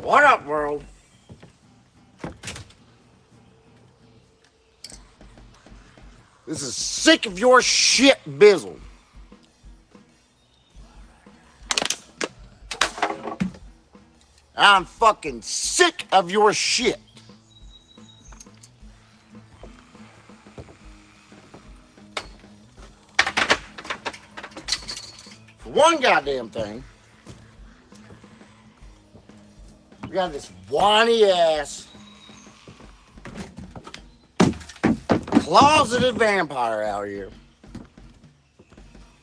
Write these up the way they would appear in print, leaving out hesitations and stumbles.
What up, world? This is sick of your shit, Bizzle. I'm fucking sick of your shit. For one goddamn thing, we got this whiny ass closeted vampire out here.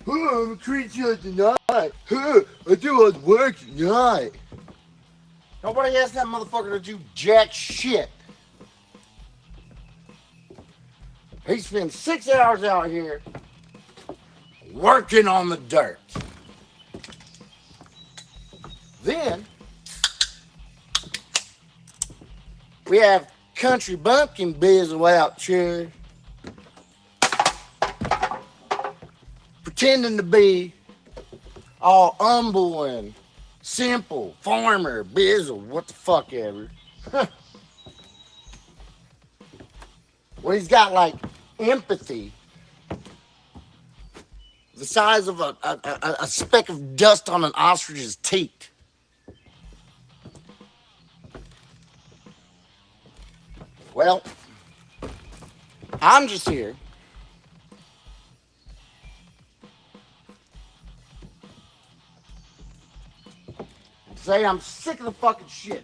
Oh, I'm a creature of the night. I do all the work at night. Nobody asked that motherfucker to do jack shit. He spends 6 hours out here working on the dirt. Then we have country bumpkin Bizzle out here pretending to be all humble and simple farmer Bizzle, what the fuck ever. Well, he's got like empathy the size of a speck of dust on an ostrich's teat. Well, I'm just here to say I'm sick of the fucking shit.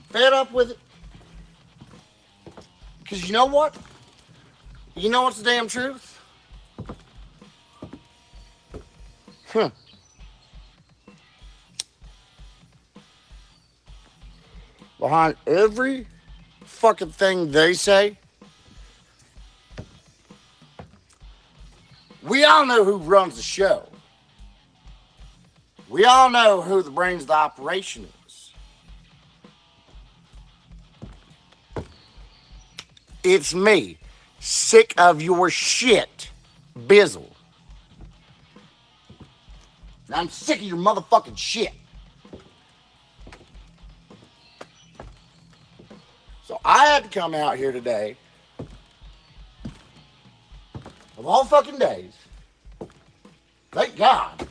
Fed up with it. Because you know what? You know what's the damn truth? Behind every fucking thing they say, we all know who runs the show. We all know who the brains of the operation is. It's me, sick of your shit, Bizzle. I'm sick of your motherfucking shit. So I had to come out here today, of all fucking days, thank God,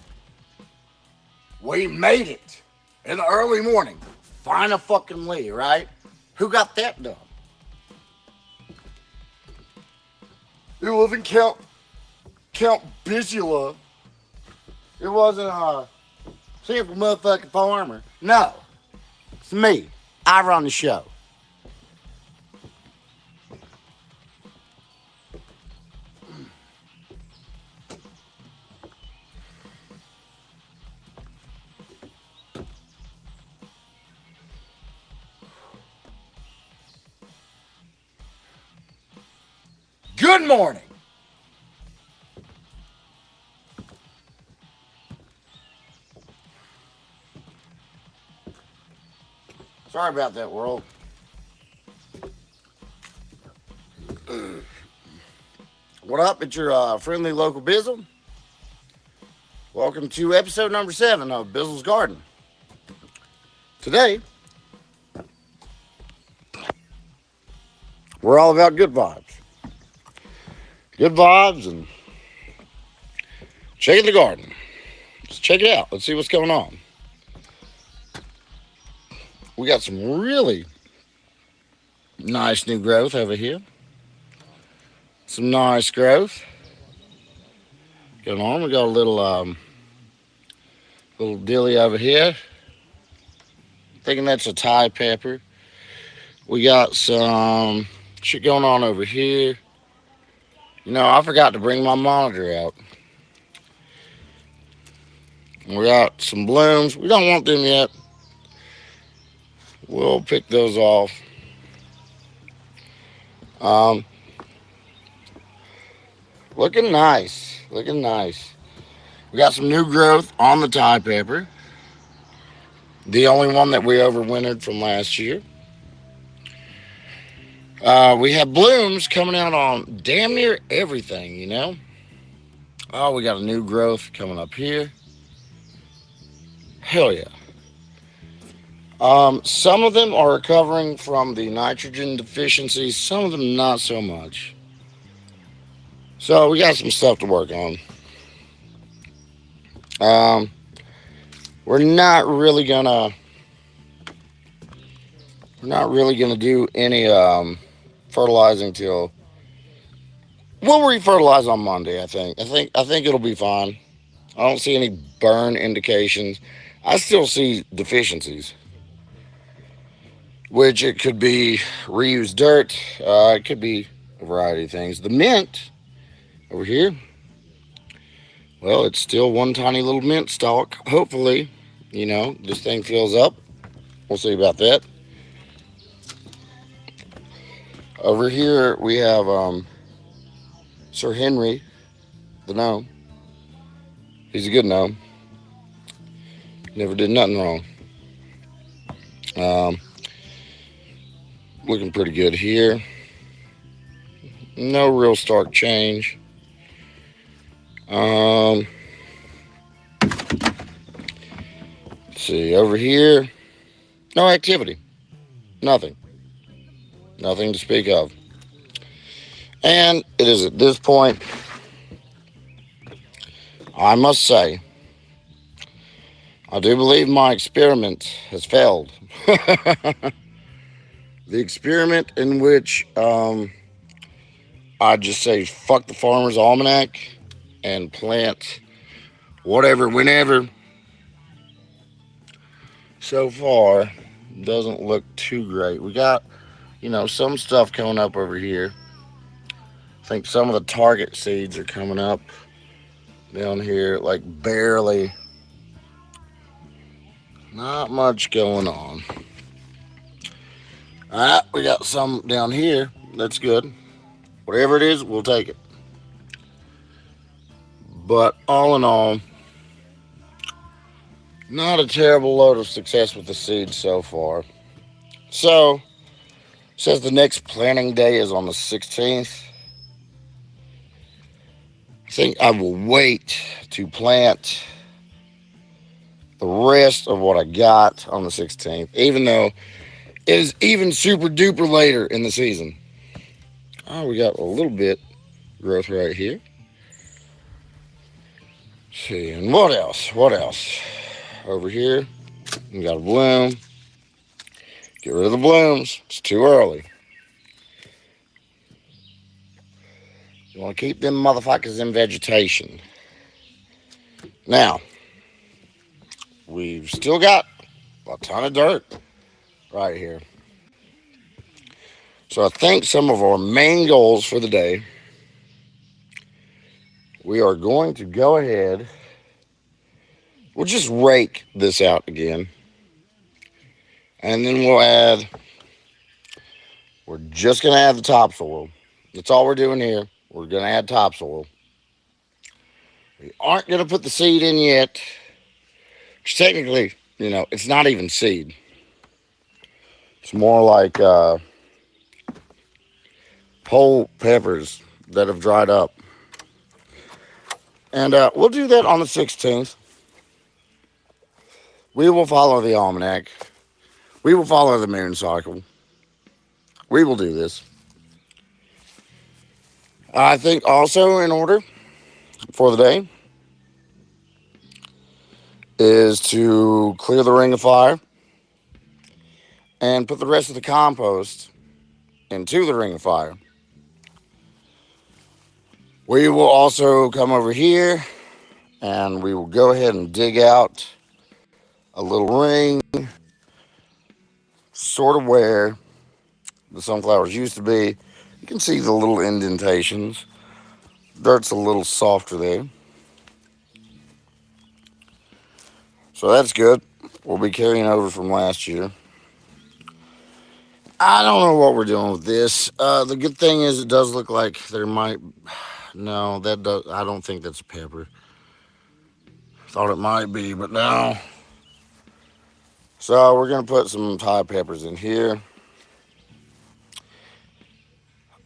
we made it in the early morning. Finally, right? Who got that done? It wasn't Count Bizzle. It wasn't a simple motherfucking farmer. No, it's me. I run the show. Good morning. Sorry about that, world. What up? It's your friendly local Bizzle. Welcome to episode number 7 of Bizzle's Garden. Today, we're all about good vibes. Good vibes and checking the garden. Let's check it out. Let's see what's going on. We got some really nice new growth over here. Some nice growth going on. We got a little dilly over here. Thinking that's a Thai pepper. We got some shit going on over here. You know, I forgot to bring my monitor out. We got some blooms. We don't want them yet. We'll pick those off. Looking nice. Looking nice. We got some new growth on the Thai pepper. The only one that we overwintered from last year. We have blooms coming out on damn near everything, you know. Oh, we got a new growth coming up here. Hell yeah. Some of them are recovering from the nitrogen deficiencies, some of them not so much. So we got some stuff to work on. Um, we're not really gonna do any fertilizing till we'll refertilize on Monday. I think it'll be fine. I don't see any burn indications. I still see deficiencies, which it could be reused dirt. It could be a variety of things. The mint over here, well, it's still one tiny little mint stalk. Hopefully, this thing fills up. We'll see about that. Over here we have Sir Henry, the gnome. He's a good gnome. Never did nothing wrong. Um, Looking pretty good here. No real stark change. Let's see, over here, no activity. Nothing. Nothing to speak of. And it is at this point, I must say, I do believe my experiment has failed. The experiment in which I just say fuck the Farmer's Almanac and plant whatever, whenever, so far doesn't look too great. We got, some stuff coming up over here. I think some of the target seeds are coming up down here, like barely. Not much going on. All right, we got some down here. That's good. Whatever it is, we'll take it. But all in all, not a terrible load of success with the seeds so far. So, says the next planting day is on the 16th. I think I will wait to plant the rest of what I got on the 16th, even though it is even super duper later in the season. Oh, we got a little bit growth right here. Let's see, and what else? What else? Over here, we got a bloom. Get rid of the blooms. It's too early. You want to keep them motherfuckers in vegetation. Now, we've still got a ton of dirt right here. So I think some of our main goals for the day, we are going to go ahead. We'll just rake this out again. And then we're just going to add the topsoil. That's all we're doing here. We're going to add topsoil. We aren't going to put the seed in yet. Which technically, it's not even seed. It's more like whole peppers that have dried up. And we'll do that on the 16th. We will follow the almanac. We will follow the moon cycle. We will do this. I think also in order for the day is to clear the ring of fire and put the rest of the compost into the ring of fire. We will also come over here and we will go ahead and dig out a little ring, sort of where the sunflowers used to be. You can see the little indentations. Dirt's a little softer there. So that's good. We'll be carrying over from last year. I don't know what we're doing with this. The good thing is it does look like there might... No, I don't think that's a pepper. Thought it might be, but no. So we're going to put some Thai peppers in here.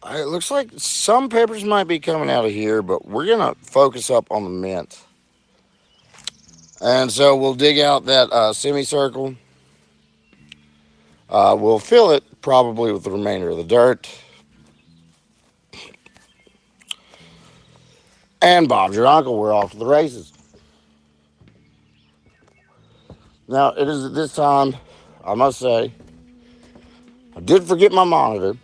It looks like some peppers might be coming out of here, but we're gonna focus up on the mint. And so we'll dig out that semicircle. We'll fill it probably with the remainder of the dirt. And Bob's your uncle. We're off to the races. Now, it is at this time, I must say, I did forget my monitor.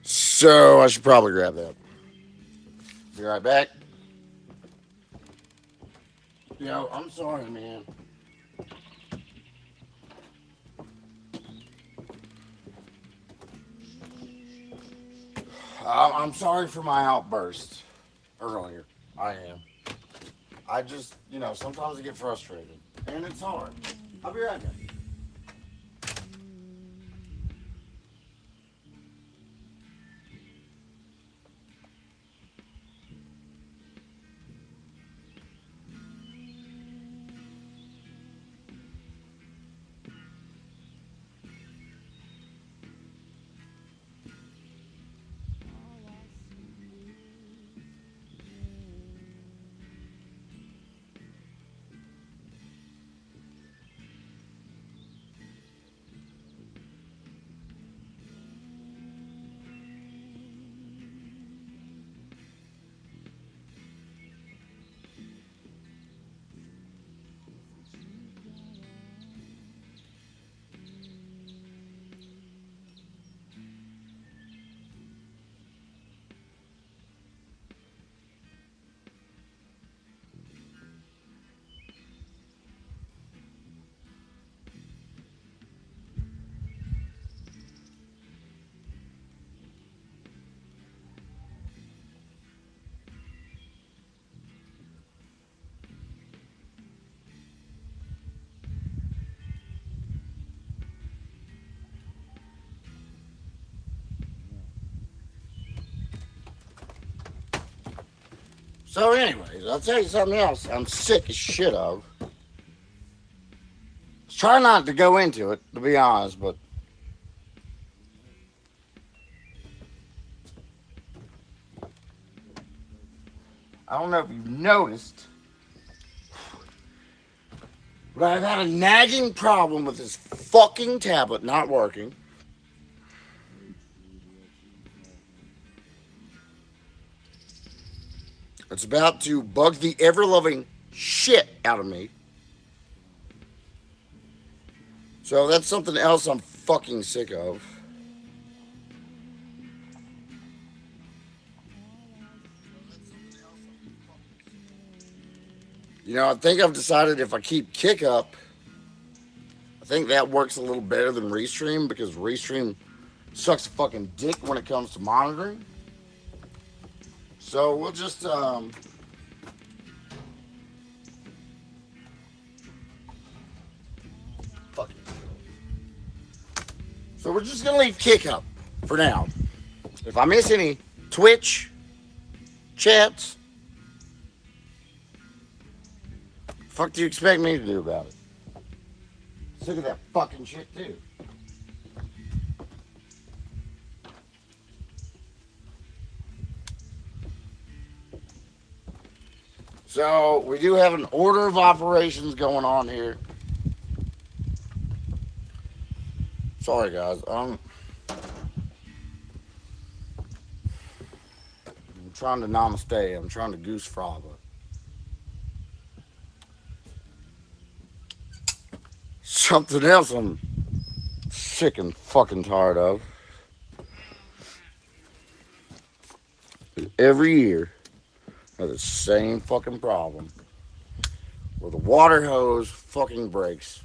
So I should probably grab that. Be right back. Yo, I'm sorry, man. I'm sorry for my outburst earlier. I am. I just, sometimes I get frustrated. And it's hard. I'll be right back. So, anyways, I'll tell you something else I'm sick as shit of. Try not to go into it, to be honest, but I don't know if you've noticed, but I've had a nagging problem with this fucking tablet not working. It's about to bug the ever loving shit out of me. So that's something else I'm fucking sick of. I think I've decided if I keep Kick Up, I think that works a little better than Restream because Restream sucks a fucking dick when it comes to monitoring. So we'll just fuck it. So we're just gonna leave Kick Up for now. If I miss any Twitch chats, fuck do you expect me to do about it? Sick of that fucking shit too. So we do have an order of operations going on here. Sorry guys, I'm trying to namaste. I'm trying to goose fraba. Something else I'm sick and fucking tired of. Every year, I have the same fucking problem where the water hose fucking breaks.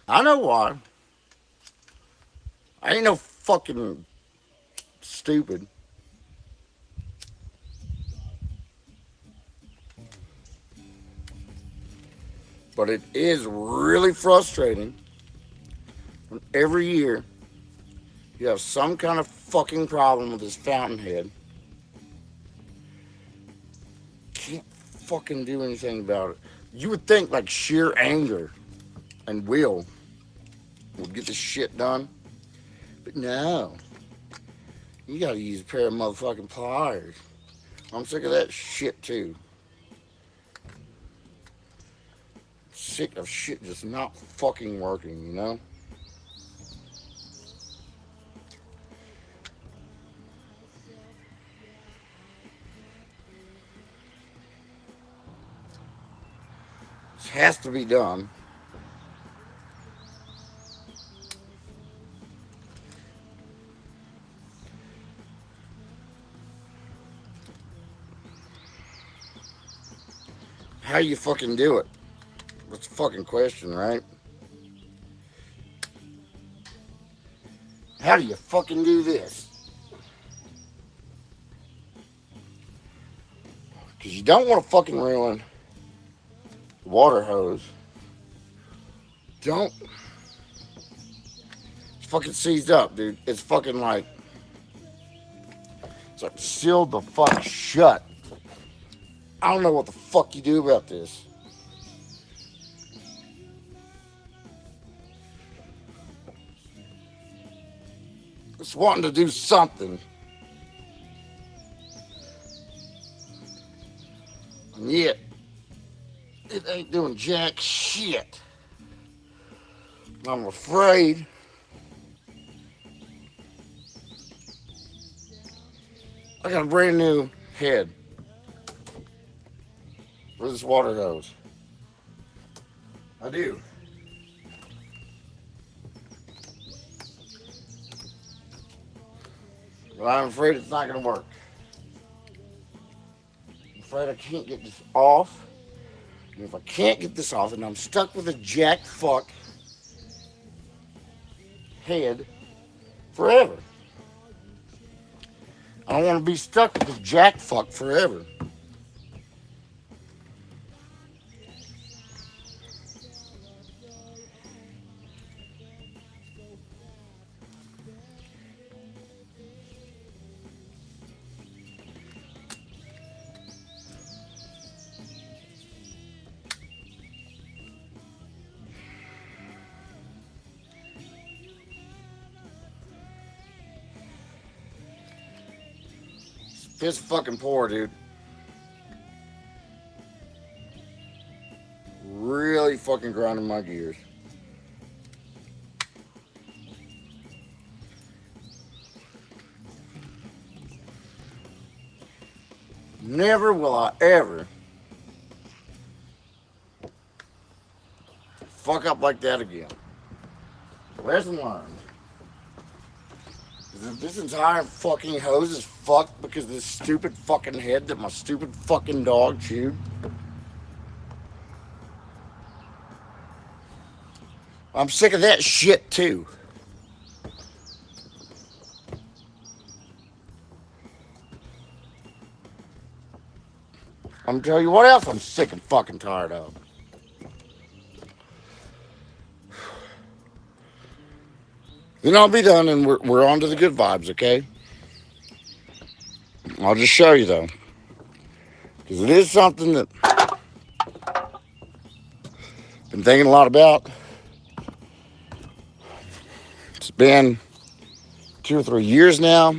I know why. I ain't no fucking stupid. But it is really frustrating when every year you have some kind of fucking problem with this fountain head. Can't fucking do anything about it. You would think like sheer anger and will would get this shit done. But no, you gotta use a pair of motherfucking pliers. I'm sick of that shit too. Sick of shit just not fucking working, you know? This has to be done. How you fucking do it? That's a fucking question, right? How do you fucking do this? Because you don't want to fucking ruin the water hose. Don't. It's fucking seized up, dude. It's fucking like. It's like sealed the fuck shut. I don't know what the fuck you do about this. It's wanting to do something. And yet, it ain't doing jack shit. I'm afraid I got a brand new head for this water hose. I do. But I'm afraid it's not going to work. I'm afraid I can't get this off. And if I can't get this off, then I'm stuck with a jack fuck head forever. I don't want to be stuck with this jack fuck forever. Piss fucking poor, dude. Really fucking grinding my gears. Never will I ever fuck up like that again. Lesson learned. If this entire fucking hose is fucked because of this stupid fucking head that my stupid fucking dog chewed, I'm sick of that shit too. I'm telling you what else I'm sick and fucking tired of. Then I'll be done and we're on to the good vibes, okay? I'll just show you though. Because it is something that I've been thinking a lot about. It's been 2 or 3 years now.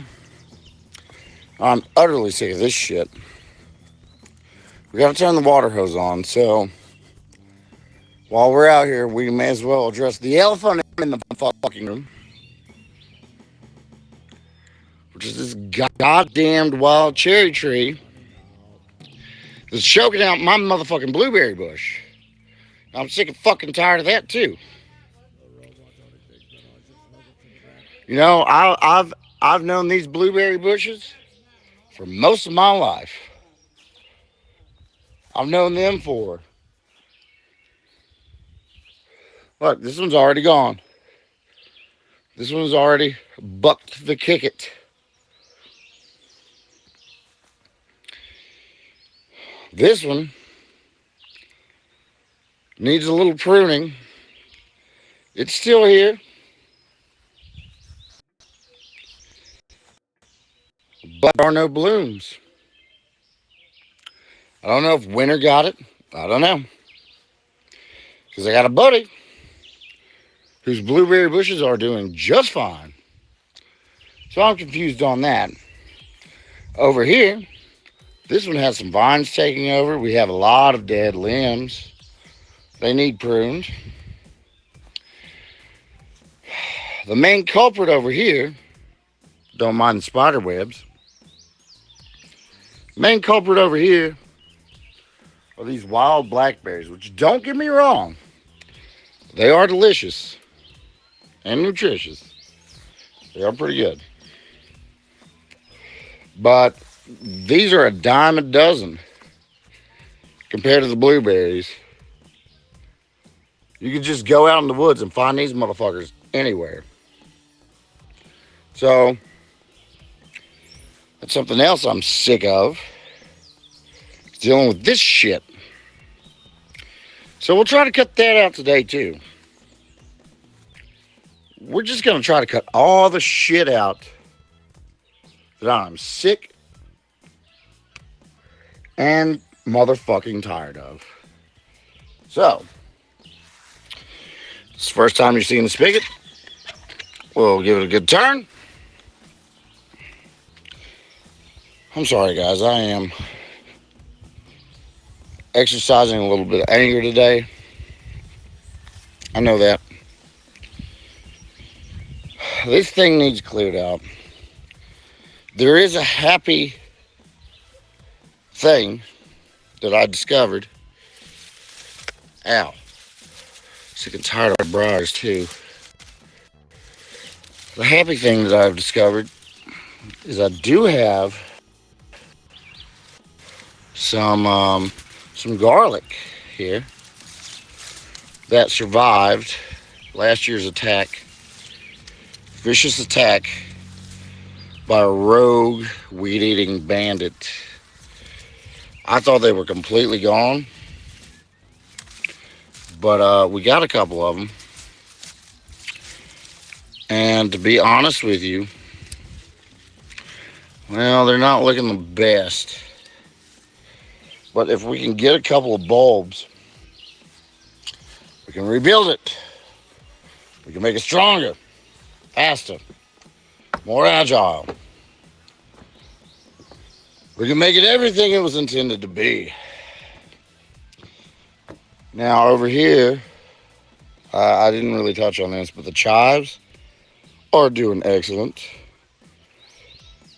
I'm utterly sick of this shit. We gotta turn the water hose on, so while we're out here, we may as well address the elephant in the fucking room, which is this goddamned wild cherry tree that's choking out my motherfucking blueberry bush. I'm sick and fucking tired of that too. You know, I've known these blueberry bushes for most of my life. I've known them for. Look, this one's already gone. This one's already bucked the kick it. This one needs a little pruning. It's still here, but there are no blooms. I don't know if winter got it. I don't know. Because I got a buddy whose blueberry bushes are doing just fine. So I'm confused on that. Over here, this one has some vines taking over. We have a lot of dead limbs. They need pruned. The main culprit over here, don't mind the spider webs. Main culprit over here are these wild blackberries, which, don't get me wrong, they are delicious and nutritious. They are pretty good. But these are a dime a dozen compared to the blueberries. You could just go out in the woods and find these motherfuckers anywhere. So that's something else I'm sick of. Dealing with this shit. So we'll try to cut that out today too. We're just going to try to cut all the shit out that I'm sick and motherfucking tired of. So, it's the first time you're seeing the spigot. We'll give it a good turn. I'm sorry, guys. I am exercising a little bit of anger today. I know that. This thing needs cleared out. There is a happy thing that I discovered. Ow. Sick and tired of briars too. The happy thing that I've discovered is I do have some garlic here that survived last year's attack. Vicious attack by a rogue weed-eating bandit. I thought they were completely gone, but we got a couple of them. And to be honest with you, well, they're not looking the best. But if we can get a couple of bulbs, we can rebuild it. We can make it stronger, faster, more agile. We can make it everything it was intended to be. Now, over here, I didn't really touch on this, but the chives are doing excellent.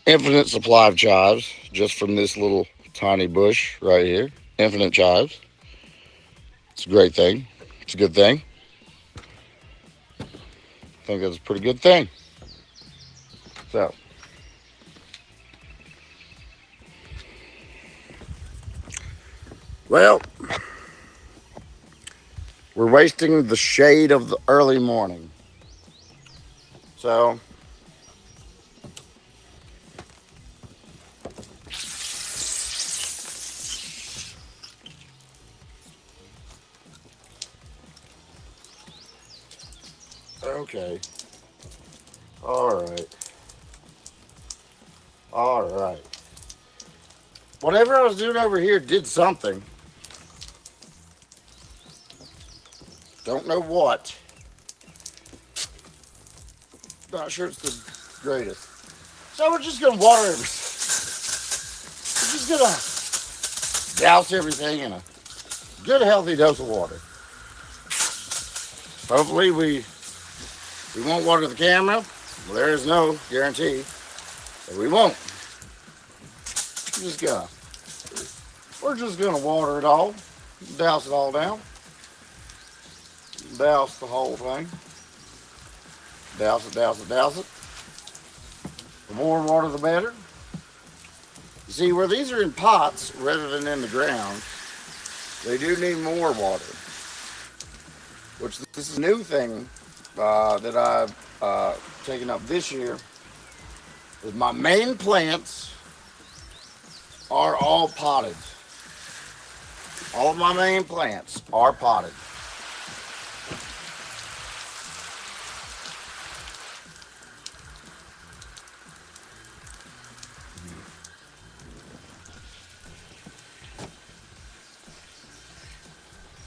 Infinite supply of chives just from this little tiny bush right here. Infinite chives. It's a great thing. It's a good thing. I think that's a pretty good thing. So, well, we're wasting the shade of the early morning. So, okay. All right. Whatever I was doing over here did something. Don't know what. Not sure it's the greatest. So we're just gonna water everything. We're just gonna douse everything in a good healthy dose of water. Hopefully we won't water the camera. Well, there is no guarantee that we won't. We're just gonna water it all, douse it all down, douse the whole thing, douse it. The more water, the better. You see, where these are in pots rather than in the ground, they do need more water. Which this is a new thing that I've taken up this year. Is my main plants are all potted. All of my main plants are potted.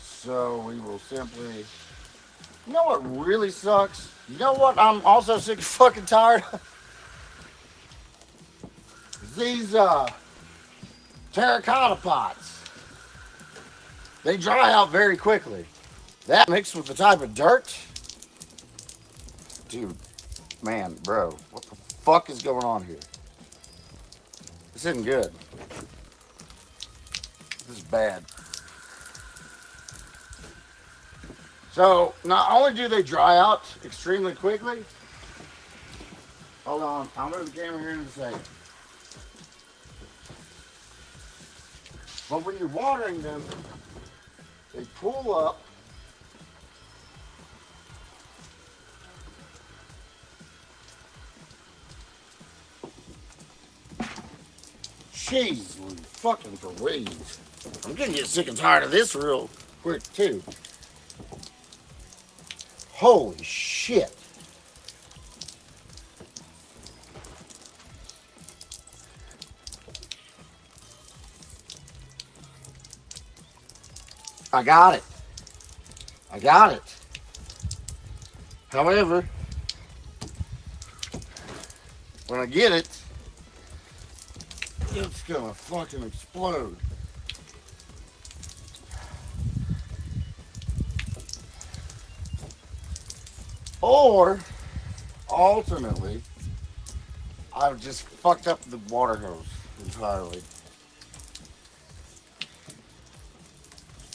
So we will simply You know what really sucks? You know what I'm also sick and fucking tired of? These terracotta pots. They dry out very quickly. That mixed with the type of dirt, dude, man, bro, what the fuck is going on here? This isn't good. This is bad. So not only do they dry out extremely quickly, hold on, I'll move the camera here in a second. But when you're watering them, they pull up. Jeez, fucking for weeds. I'm gonna get sick and tired of this real quick too. Holy shit. I got it. I got it. However, when I get it, it's gonna fucking explode. Or, alternately, I've just fucked up the water hose entirely.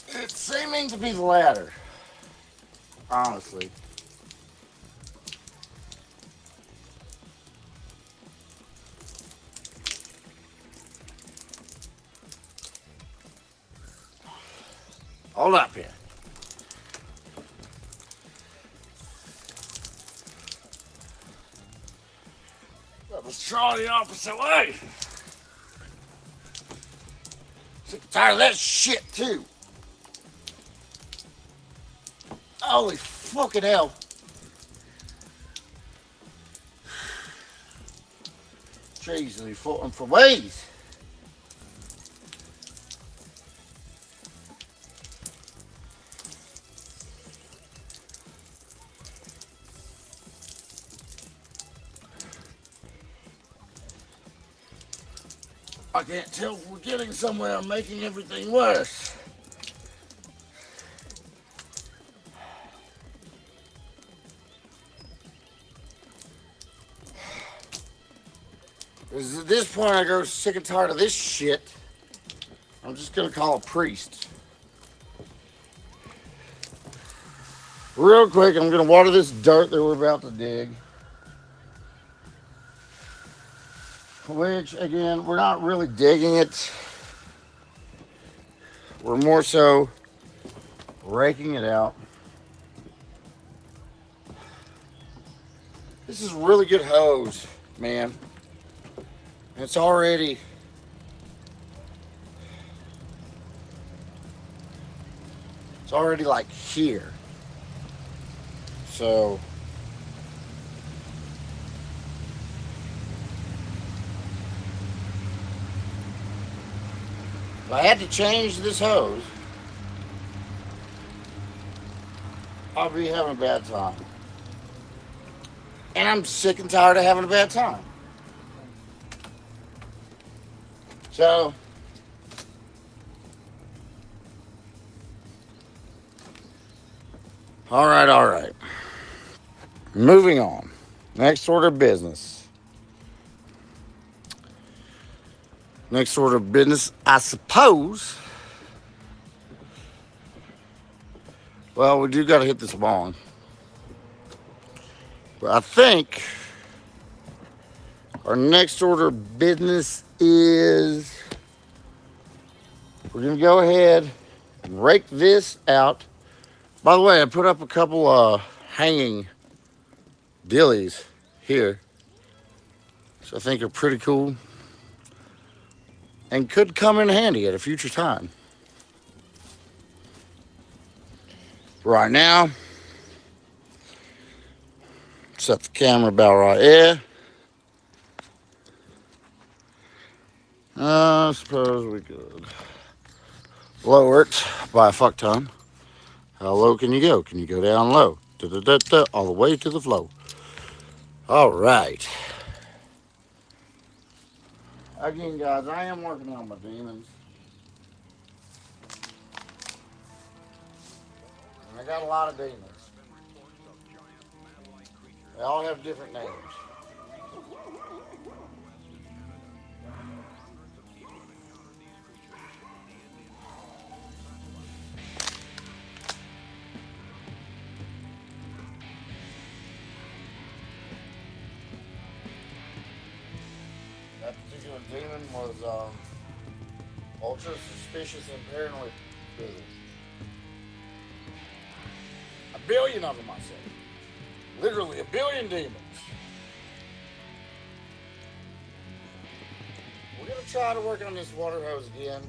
It's seeming to be the latter, honestly. Hold up here. Let's try the opposite way. Sick and tired of that shit too. Holy fucking hell. Jeez, they fought for ways. I can't tell if we're getting somewhere. I'm making everything worse. Because at this point, I grow sick and tired of this shit. I'm just gonna call a priest. Real quick, I'm gonna water this dirt that we're about to dig. Which, again, we're not really digging it. We're more so raking it out. This is really good hose, man. It's already like here. So if I had to change this hose, I'll be having a bad time. And I'm sick and tired of having a bad time. So all right. Moving on. Next order of business. Next order of business, I suppose. Well, we do got to hit this bong. But I think our next order of business is we're going to go ahead and rake this out. By the way, I put up a couple hanging dillies here. So I think are pretty cool. And could come in handy at a future time. Right now, set the camera about right here. I suppose we could lower it by a fuck ton. How low can you go? Can you go down low? All the way to the flow. All right. Again, guys, I am working on my demons. And I got a lot of demons. They all have different names. That particular demon was ultra suspicious and paranoid. Bizzle. A billion of them, I say. Literally a billion demons. We're gonna try to work on this water hose again.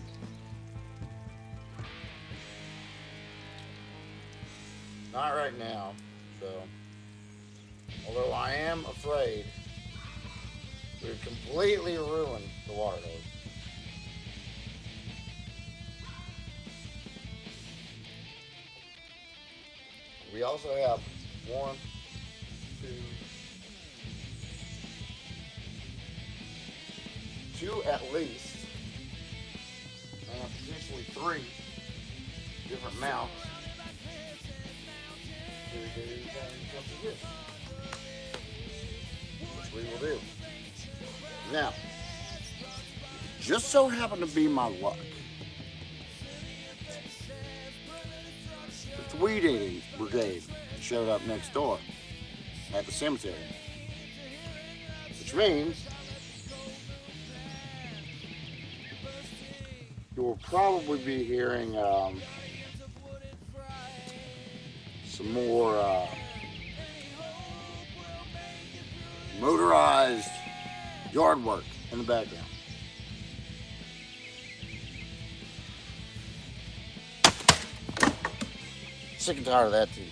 Not right now, so. Although I am afraid we would completely ruin the water hose. We also have 1, 2, 2 at least, and potentially 3 different mounts to do things such as this, which we will do. Now, just so happened to be my luck, the weed eating brigade showed up next door at the cemetery, which means you will probably be hearing some more motorized yard work in the background. Sick and tired of that too.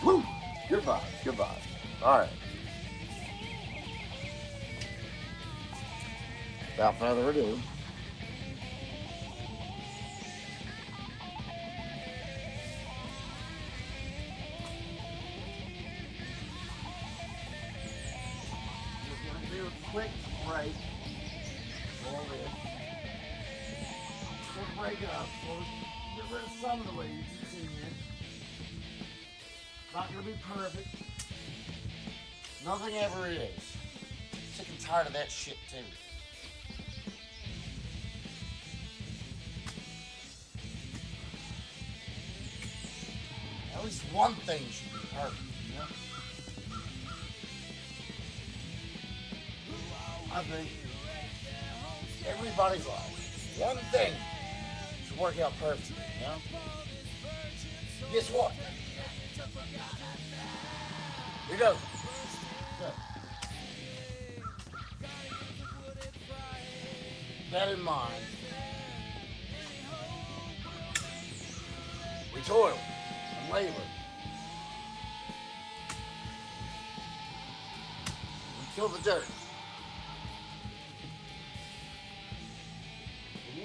Woo! Good vibes, good vibes. All right. Without further ado, just gonna do a quick break. All this. We'll break it up. We'll get rid of some of the weeds you see here. Not gonna be perfect. Nothing ever is. Sick and tired of that shit too. At least one thing should be perfect, you know? I think everybody's life, one thing should work out perfectly, you know? Guess what? It doesn't. That in mind, we toil and labor. We kill the dirt.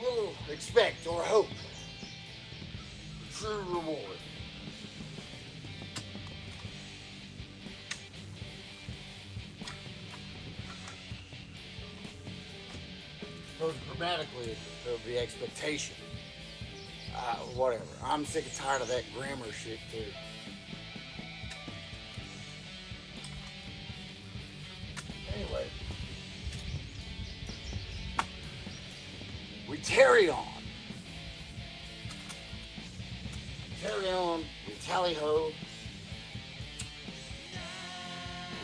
We'll expect or hope the true reward. Suppose grammatically it would be expectation. Whatever. I'm sick and tired of that grammar shit too. Anyway, we tarry on. Carry on, we tally ho.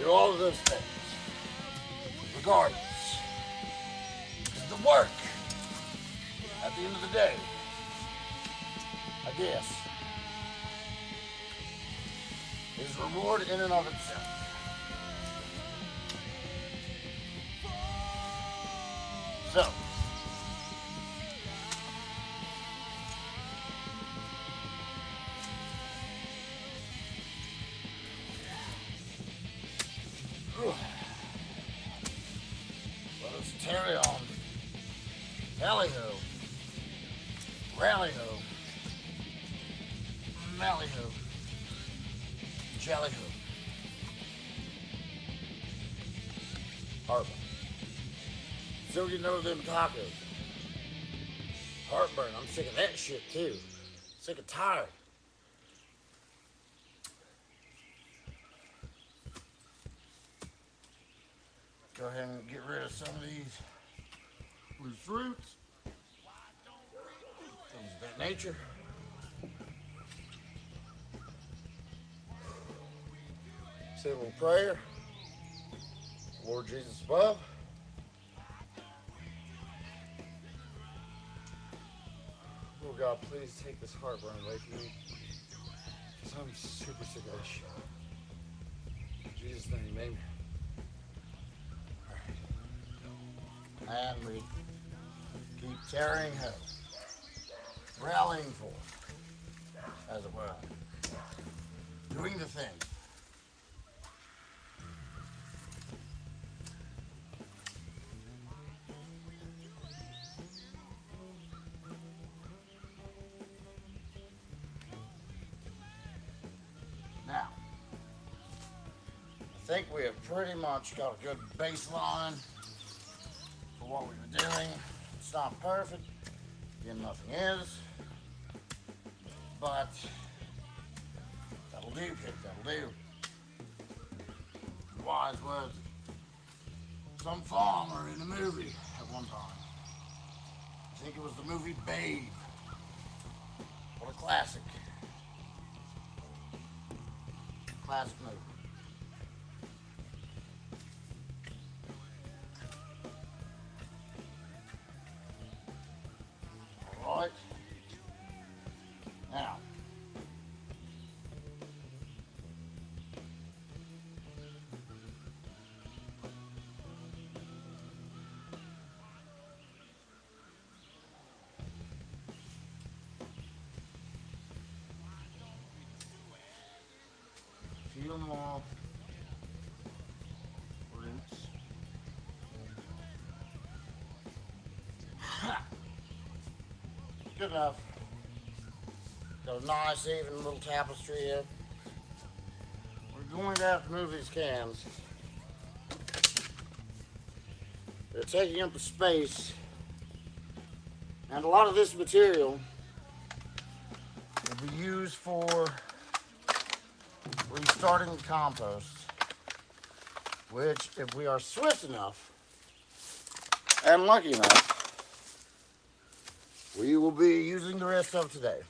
Do all of those things. Regardless. The work, at the end of the day, I guess, is reward in and of itself. So, let us carry on. Tally ho, rally ho, jelly hook. Heartburn. So you know them tacos. Heartburn. I'm sick of that shit too. Sick and tired. Go ahead and get rid of some of these loose fruits. Things of that nature. Say a little prayer. Lord Jesus above. Lord God, please take this heartburn away from me. Because I'm super sick of this shit. In Jesus' name, amen. And we keep tearing hell. Rallying forth, as it were. Doing the thing. Now, I think we have pretty much got a good baseline for what we've been doing. It's not perfect. Again, nothing is. But that'll do, kid, that'll do. Wise words. Some farmer in a movie at one time. I think it was the movie Babe. What a classic. Classic movie. All right. Now. Few more roots. Good enough. Got a nice even little tapestry here. We're going to have to move these cans. They're taking up the space. And a lot of this material will be used for restarting the compost, which, if we are swift enough and lucky enough, we will be using the rest of today.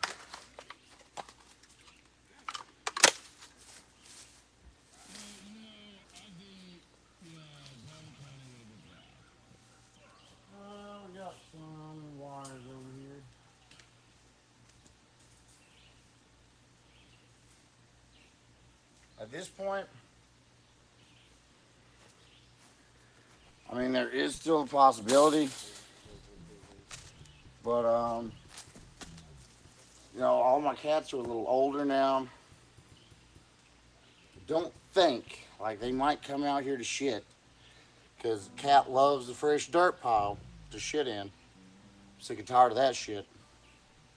We got some wires over here. At this point, I mean, there is still a possibility, but, you know, all my cats are a little older now. Don't think, like, they might come out here to shit, because cat loves the fresh dirt pile to shit in. Sick and tired of that shit.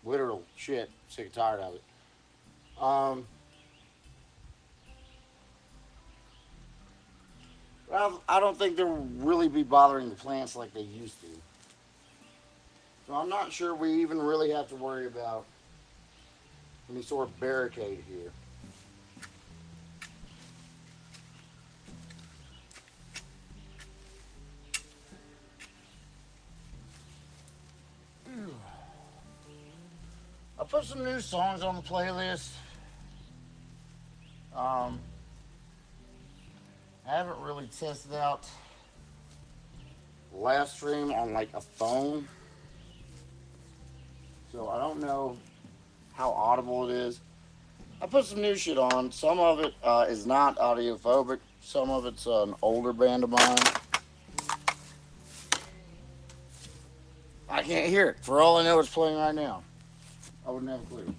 Literal shit. Sick and tired of it. Well, I don't think they'll really be bothering the plants like they used to. So I'm not sure we even really have to worry about any sort of barricade here. I put some new songs on the playlist. I haven't really tested out live stream on like a phone, so I don't know how audible it is. I put some new shit on. Some of it is not audiophobic. Some of it's an older band of mine. I can't hear it. For all I know, it's playing right now. I wouldn't have a clue.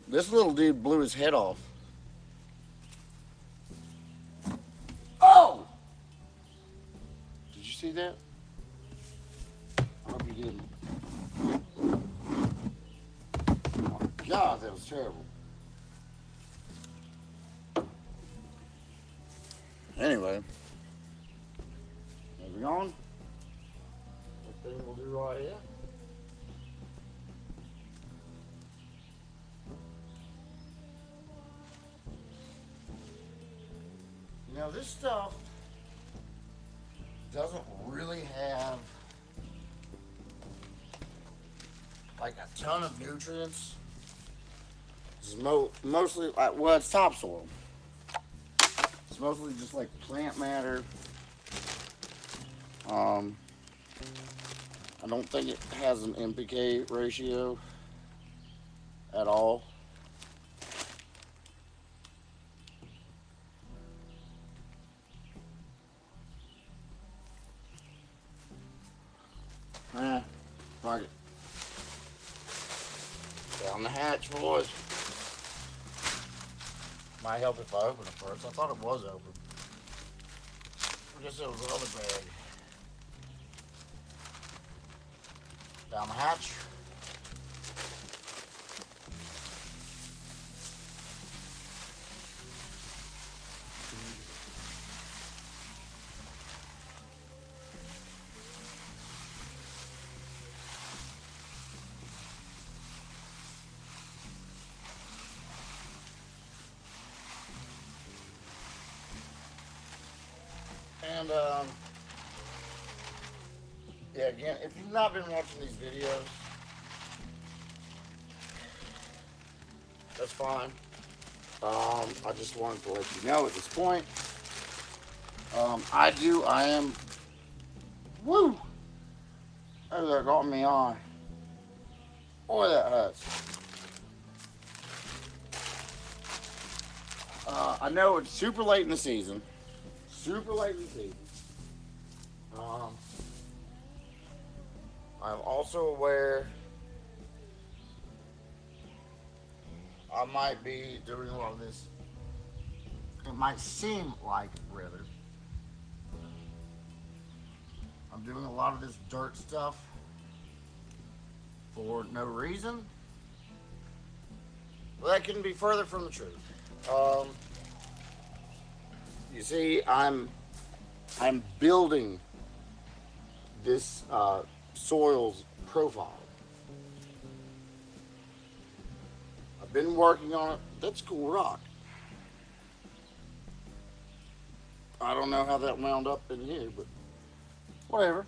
This little dude blew his head off. Oh! Did you see that? I hope you didn't. Oh, God, that was terrible. Anyway, moving on. That thing will do right here. You know, this stuff doesn't really have like a ton of nutrients. It's mostly like, well, it's topsoil. It's mostly just like plant matter. I don't think it has an NPK ratio at all. Fuck it. Down the hatch, boys. Might help if I open it first. I thought it was open. I guess it was the other bag. Down the hatch. And, yeah, again, if you've not been watching these videos, that's fine. I just wanted to let you know at this point. I am, woo! Oh, that got me on. Boy, that hurts. I know it's super late in the season. Super late in the season. I'm also aware I might be doing a lot of this. It might seem like, rather, I'm doing a lot of this dirt stuff for no reason. Well, that couldn't be further from the truth. You see, I'm building this soil's profile. I've been working on it. That's cool rock. I don't know how that wound up in here, but whatever.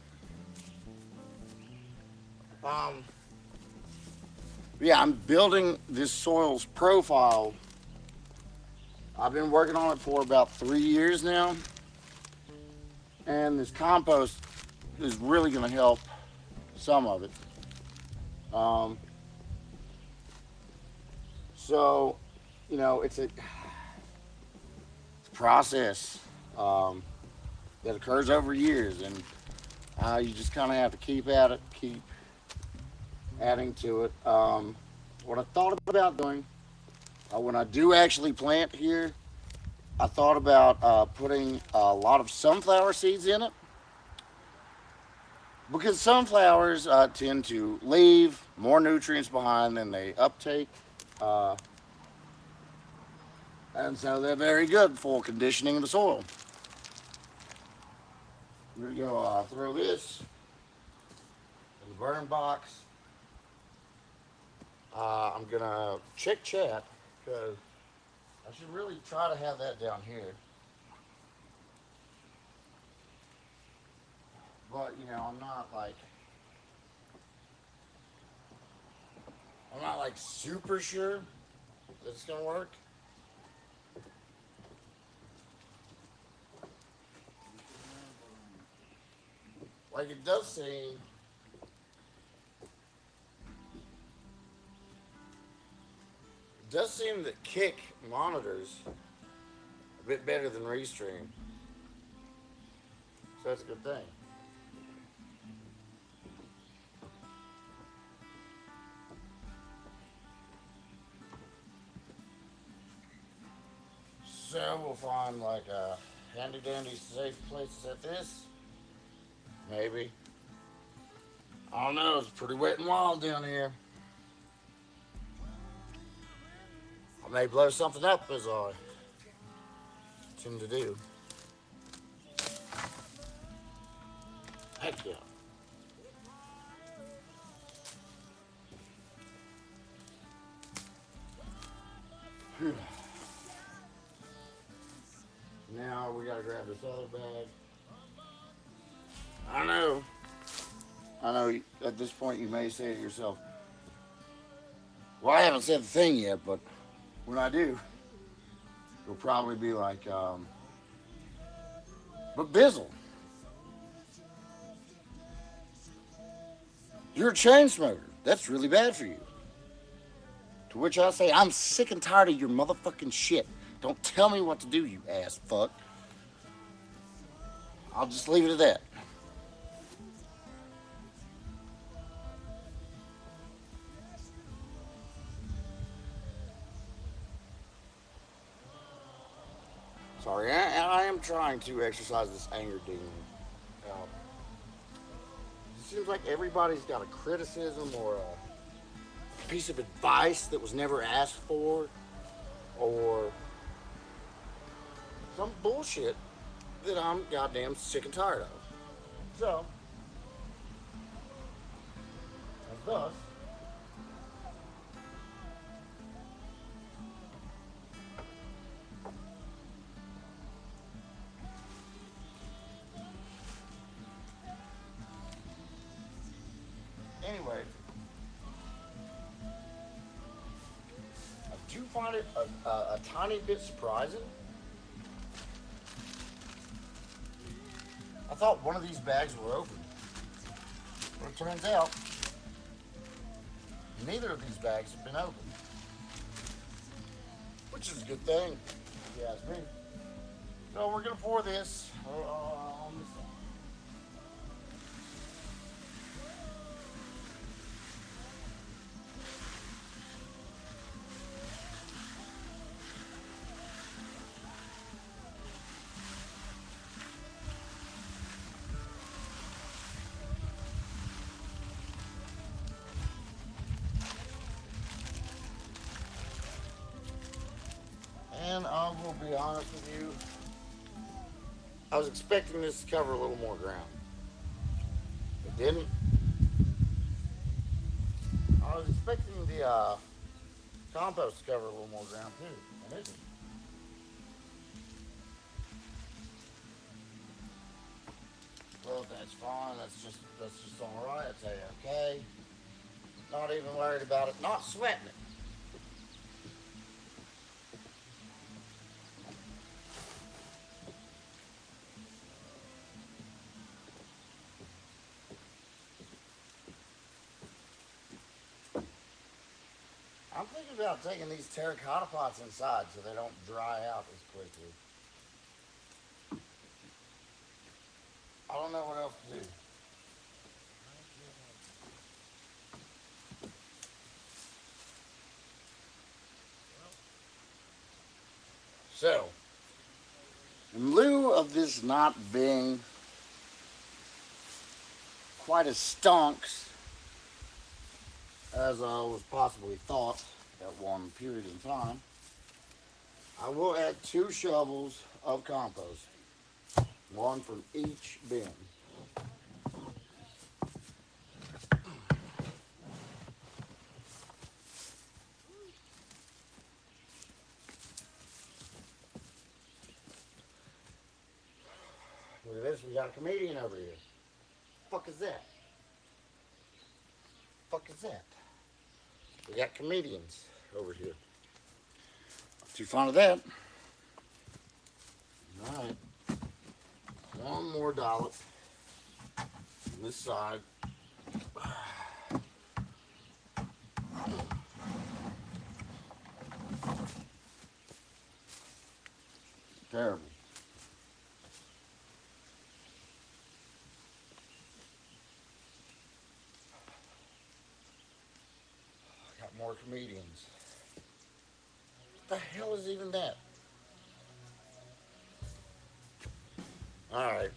Yeah, I'm building this soil's profile. I've been working on it for about 3 years now. And this compost is really going to help some of it. So, you know, it's a process that occurs over years, and you just kind of have to keep at it, keep adding to it. What I thought about doing when I do actually plant here, I thought about putting a lot of sunflower seeds in it, because sunflowers tend to leave more nutrients behind than they uptake, and so they're very good for conditioning the soil. We're going to throw this in the burn box. I'm going to check chat, because I should really try to have that down here. But, you know, I'm not like super sure that it's going to work. Like, it does seem that Kick monitors a bit better than Restream. So that's a good thing. So we'll find like a handy dandy safe place to set this. Maybe. I don't know, it's pretty wet and wild down here. I may blow something up as I tend to do. Heck yeah. Whew. Now we gotta grab this other bag. I know. I know at this point you may say to yourself, well, I haven't said the thing yet, but when I do, you'll probably be like, but Bizzle, you're a chain smoker. That's really bad for you. To which I say, I'm sick and tired of your motherfucking shit. Don't tell me what to do, you ass fuck. I'll just leave it at that. Sorry, I am trying to exercise this anger demon. It seems like everybody's got a criticism or a piece of advice that was never asked for, or some bullshit that I'm goddamn sick and tired of. So, as thus, anyway, I do find it a tiny bit surprising. I thought one of these bags were open, but it turns out neither of these bags have been opened, which is a good thing, if you ask me. So we're gonna pour this on this side. And I will be honest with you, I was expecting this to cover a little more ground. It didn't. I was expecting the compost to cover a little more ground too, and it didn't. Well, that's fine. That's just all right. I'd say okay. Not even worried about it. Not sweating it. I'm thinking about taking these terracotta pots inside so they don't dry out as quickly. I don't know what else to do. So, in lieu of this not being quite as stonks as I was possibly thought at one period in time, I will add 2 shovels of compost, one from each bin. Look at this, we got a comedian over here. Fuck is that? Fuck is that? We got comedians over here. Not too fond of that. Alright. One more dollop on this side. Terrible. Got more comedians. What the hell is even that? Alright.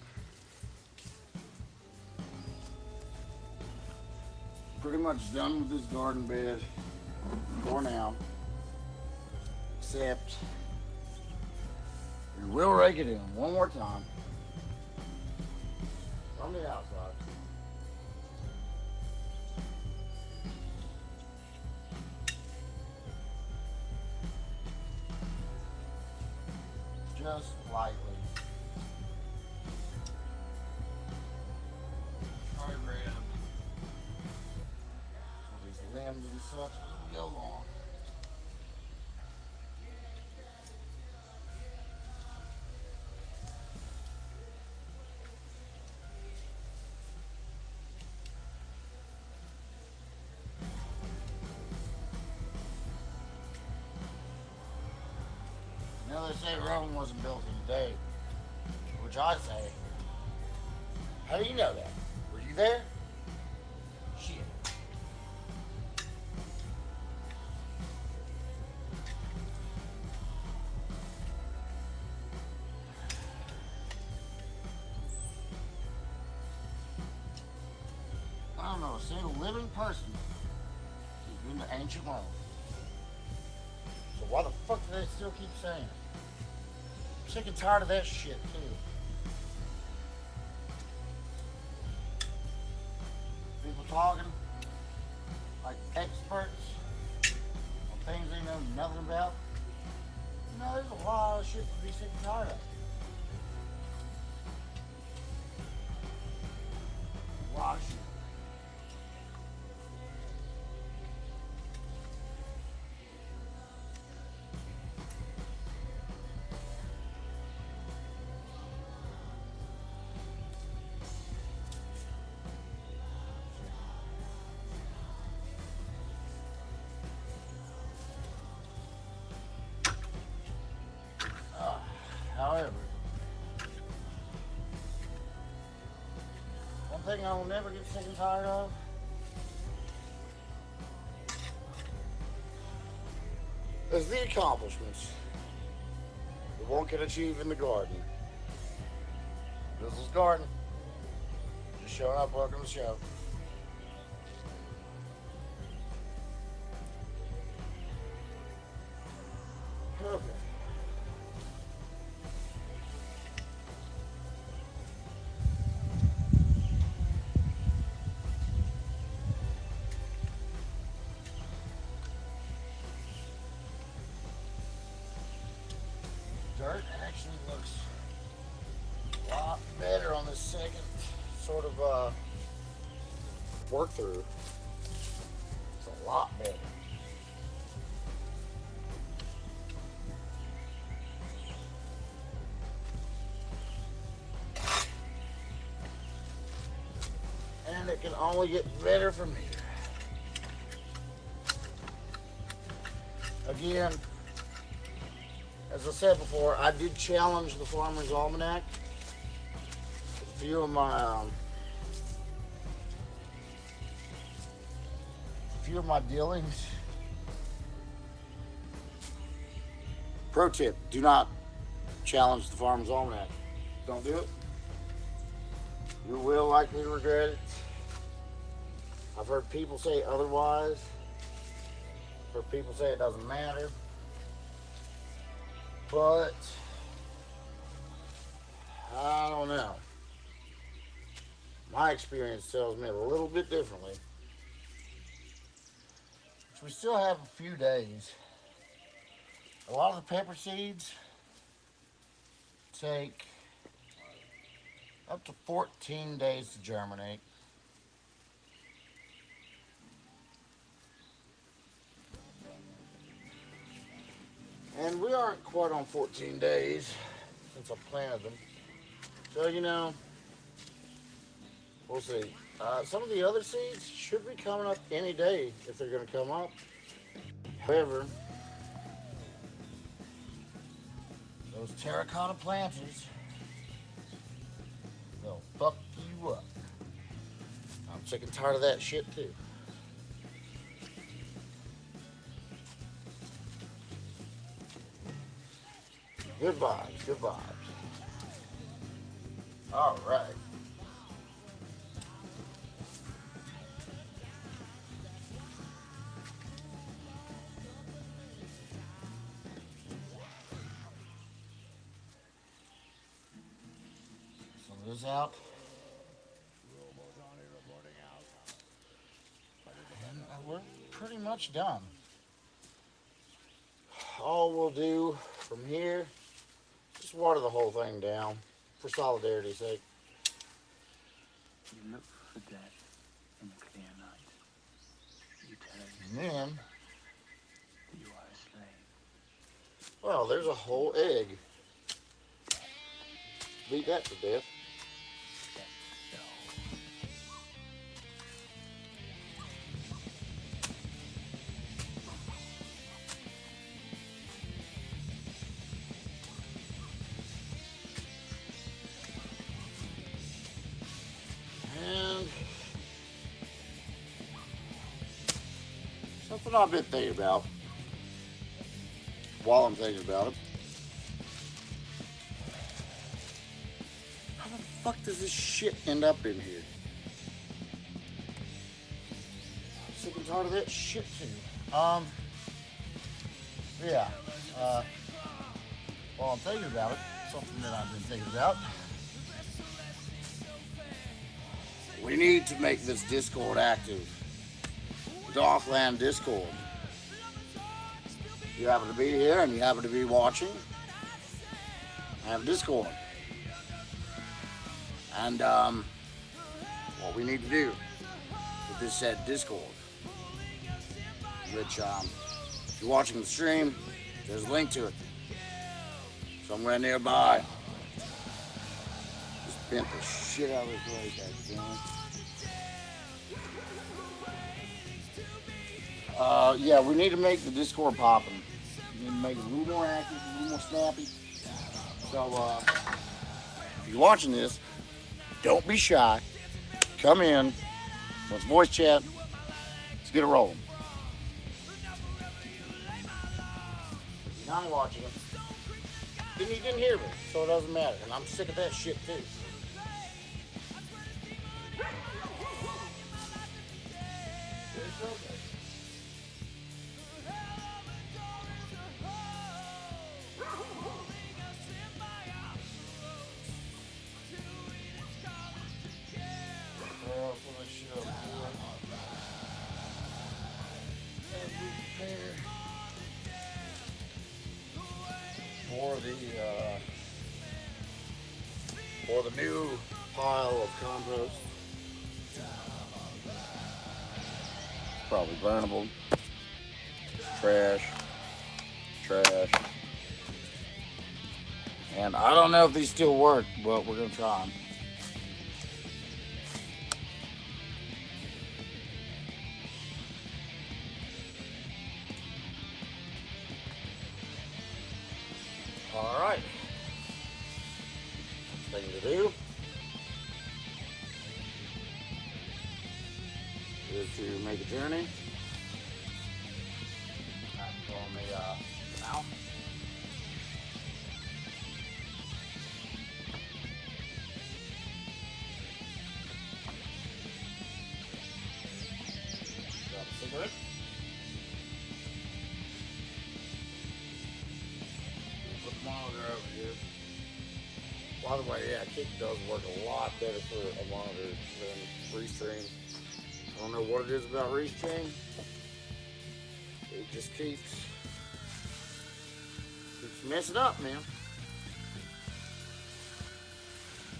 Pretty much done with this garden bed for now. Except we will rake it in one more time from the outside. Just lightly. Try to grab all these limbs and such as we go along. Now they say Rome wasn't built in a day, which I say, how do you know that? Were you there? Shit. I don't know a single living person who's been to ancient Rome. So why the fuck do they still keep saying it? I'm sick and tired of that shit too. People talking like experts on things they know nothing about. You know, there's a lot of shit to be sick and tired of. A lot of shit. However, one thing I will never get sick and tired of is the accomplishments that one can achieve in the garden. Bizzle's garden. Just showing up, welcome to the show. Okay. Dirt actually looks a lot better on this second sort of work through. It's a lot better. And it can only get better from here. Again, as I said before, I did challenge the Farmer's Almanac. A few of my dealings. Pro tip: do not challenge the Farmer's Almanac. Don't do it. You will likely regret it. I've heard people say otherwise. Heard people say it doesn't matter. But I don't know. My experience tells me a little bit differently. So we still have a few days. A lot of the pepper seeds take up to 14 days to germinate. And we aren't quite on 14 days since I planted them. So, you know, we'll see. Some of the other seeds should be coming up any day if they're going to come up. However, those terracotta planters, they'll fuck you up. I'm sick and tired of that shit too. Good vibes, good vibes. All right. this out. And we're pretty much done. All we'll do from here, just water the whole thing down for solidarity's sake. You look for death in a clear night. You tell And then, that you are a slave. well, there's a whole egg. Beat that to death. And something I've been thinking about while I'm thinking about it. How the fuck does this shit end up in here? I'm sick and tired of that shit too. Yeah. While I'm thinking about it, something that I've been thinking about. We need to make this Discord active. DARTHLAND Discord. You happen to be here and you happen to be watching, I have Discord. And what we need to do with this said Discord, which if you're watching the stream, there's a link to it somewhere nearby. Just bent the shit out of this place, yeah, we need to make the Discord popping. We need to make it a little more active, a little more snappy. So, if you're watching this, don't be shy. Come in. Let's voice chat. Let's get it rolling. If you're not watching it, then you didn't hear me, so it doesn't matter. And I'm sick of that shit too. It's okay. For the new pile of compost. Probably burnable. Trash. And I don't know if these still work, but we're gonna try them. All right. Thing to do is to make a journey. On the mouth. Grab a cigarette. Put the monitor over here. By the way, yeah, Kick does work a lot better for a monitor than Restream. I don't know what it is about Restream. It just keeps messing up, man.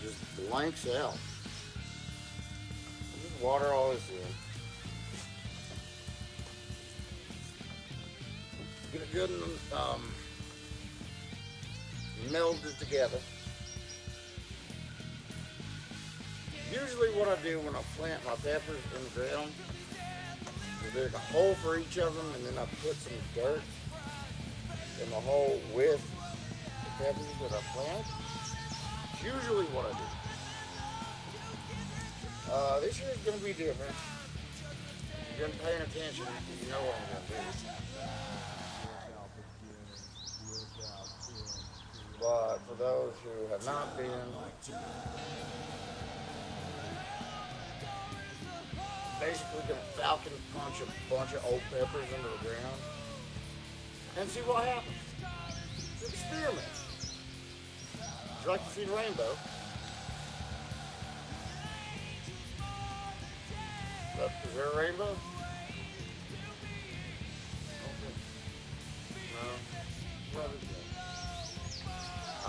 Just blanks out. Just water all this in. Get it good and meld it together. Usually what I do when I plant my peppers in the ground is there's a hole for each of them, and then I put some dirt in the hole with the peppers that I plant. It's usually what I do. This year is going to be different. If you've been paying attention, you know what I'm going to do. But for those who have not been, basically gonna falcon punch a bunch of old peppers into the ground and see what happens. It's an experiment. Would you like to see the rainbow? there a rainbow? No. What is it?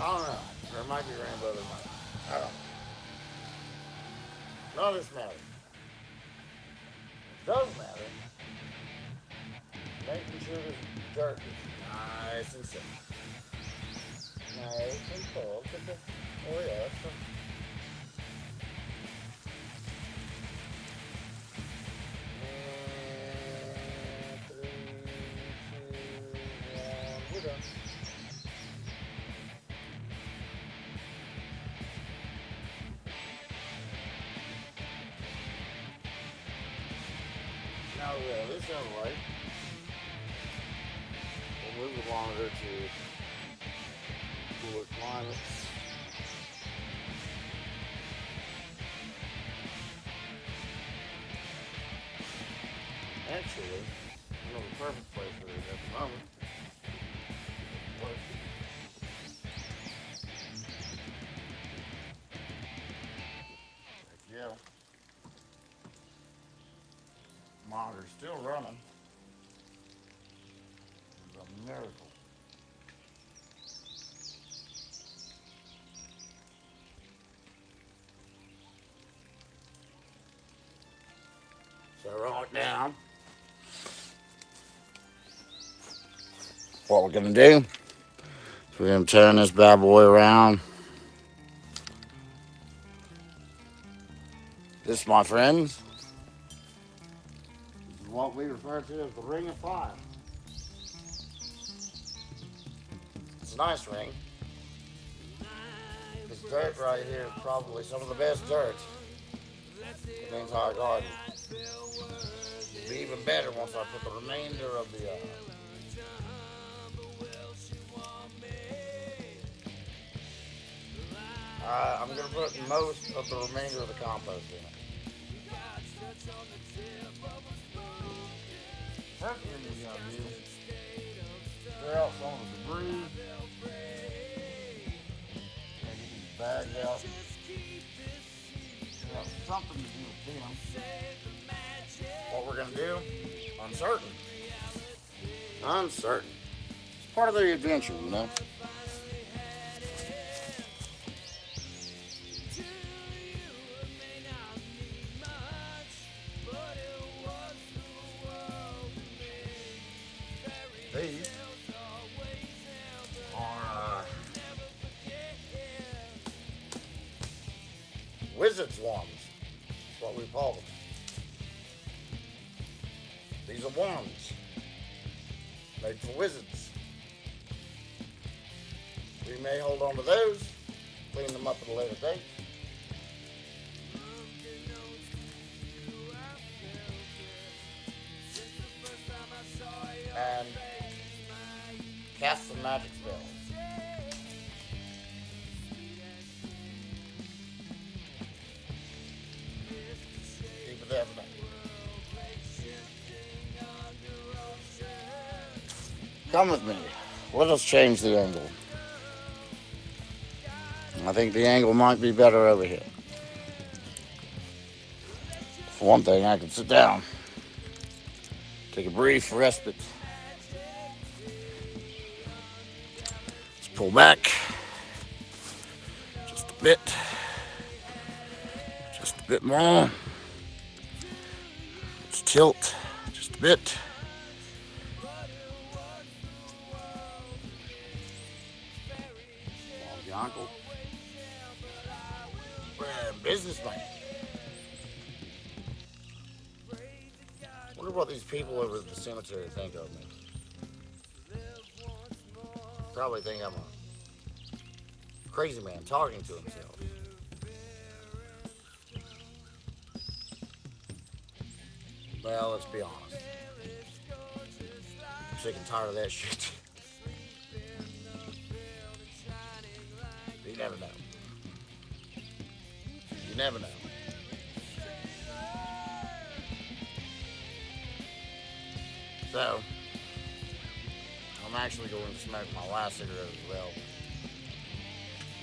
I don't know. There might be a rainbow, there might. I don't know. None of this matters. It does matter. Making sure this dirt is nice and safe. Nice and full. Oh yeah, that's some. And 3, 2, 1, we're done. Now this sounds like we'll move the monitor to cooler climates. Actually, you know the perfect place for it at the moment. Heck yeah. Monitor's still running. It's a miracle. So right now, what we're gonna do is we're gonna turn this bad boy around. This, my friends, is what we refer to as the Ring of Fire. It's a nice ring. This dirt right here is probably some of the best dirt in the entire garden. It'll be even better once I put the remainder of the I'm going to put most of the remainder of the compost in it. First thing we're going to do is clear out some of the debris. And get these bags out. Something to do with them. What we're going to do? Uncertain. Uncertain. It's part of the adventure, you know. These are wizard's wands. That's what we call them. These are wands made for wizards. We may hold on to those, clean them up at a later date. And cast some magic spells. Keep it there for now. Come with me. Let us change the angle. I think the angle might be better over here. For one thing, I can sit down, take a brief respite. Let's pull back just a bit more. Let's tilt just a bit. Your uncle. Businessman. Wonder what these people over at the cemetery think of me. Probably think I'm a crazy man talking to himself. Well, let's be honest. I'm sick and tired of that shit. You never know. You never know. So, I'm actually going to smoke my last cigarette as well.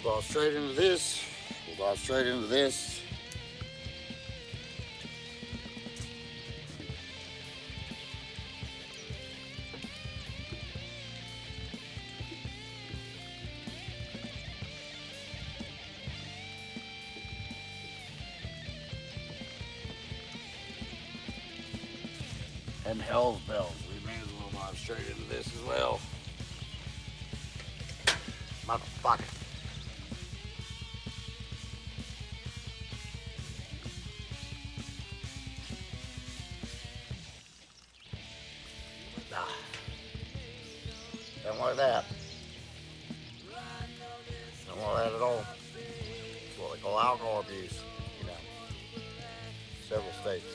We'll dive straight into this. We'll dive straight into this. and hell's bells. We may as well dive straight into this as well. Motherfucker. Don't like that. Don't like that at all. It's what they call alcohol abuse, you know. Several states.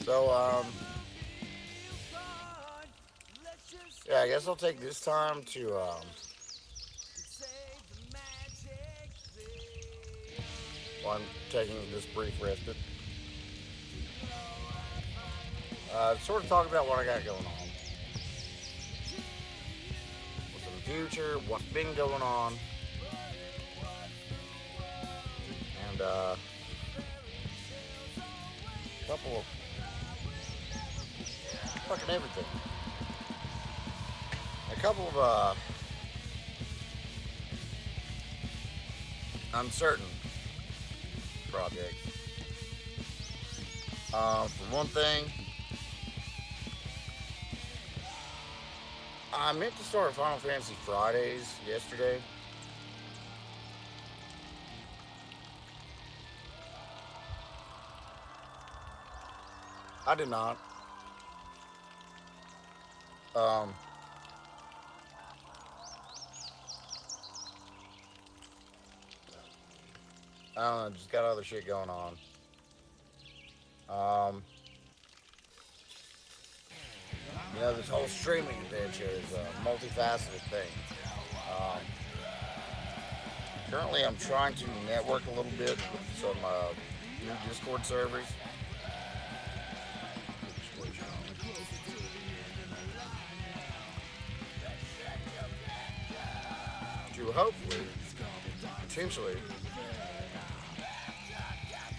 So, yeah, I guess I'll take this time to, while I'm taking this brief respite, sort of talk about what I got going on. What's in the future, what's been going on, and, a couple of fucking everything. A couple of uncertain projects. For one thing, I meant to start Final Fantasy Fridays yesterday. I did not. I don't know, just got other shit going on. You know, this whole streaming adventure is a multifaceted thing. Currently, I'm trying to network a little bit with some new Discord servers. To hopefully, potentially,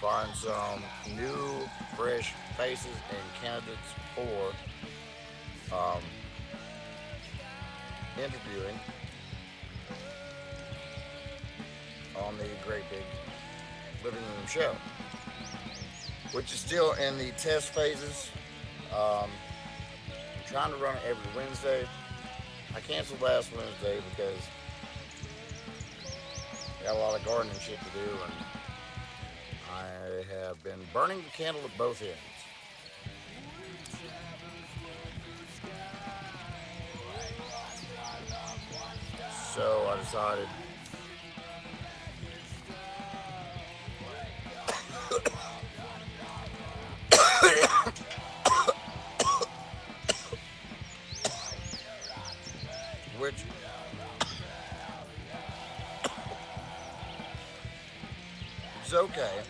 find some new, fresh faces and candidates for interviewing on the Great Big Living Room Show, which is still in the test phases. I'm trying to run it every Wednesday. I canceled last Wednesday because I got a lot of gardening shit to do, and I have been burning the candle at both ends. So I decided which is okay.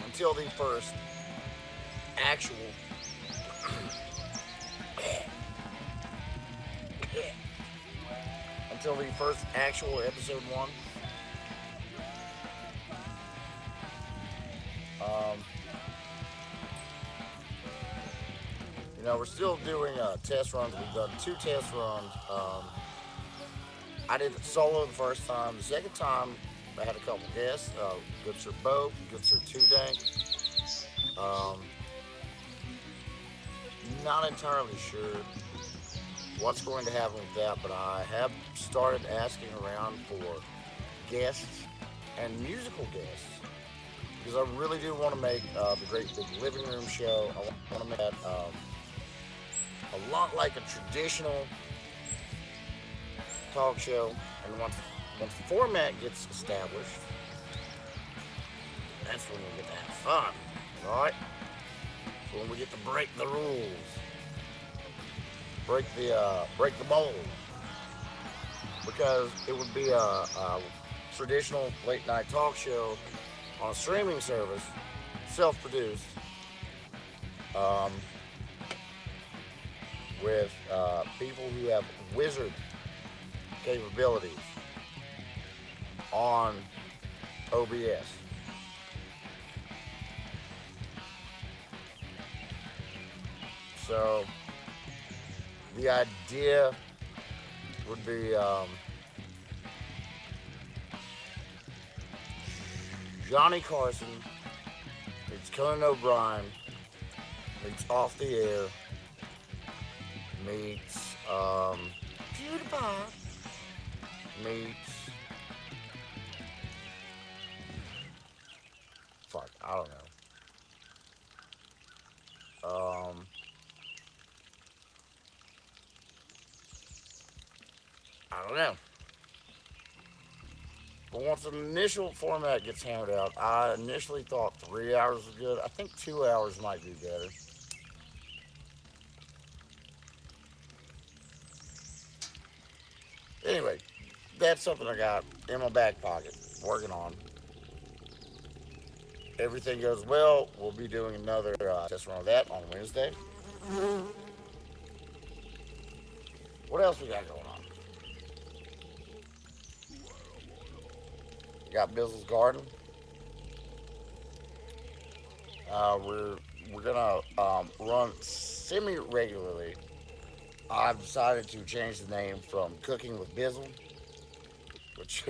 Until the first actual episode 1. You know, we're still doing test runs. We've done 2 test runs. I did it solo the first time. The second time, I had a couple guests. Good Sir Bo, Good Sir 2-Day. Not entirely sure what's going to happen with that, but I have started asking around for guests and musical guests, because I really do want to make the Great Big Living Room Show. I want to make that a lot like a traditional talk show, and once the format gets established, that's when we get to have fun, right? When we get to break the rules, break the mold, because it would be a traditional late night talk show on a streaming service, self-produced, with people who have wizard capabilities on OBS. So the idea would be Johnny Carson meets Conan O'Brien meets Off the Air meets PewDiePie meets fuck, I don't know. I don't know. But once an initial format gets hammered out, I initially thought 3 hours was good. I think 2 hours might be better. Anyway, that's something I got in my back pocket, working on. Everything goes well, we'll be doing another test run of that on Wednesday. What else we got going on? We got Bizzle's Garden. We're gonna run semi-regularly. I've decided to change the name from Cooking with Bizzle, which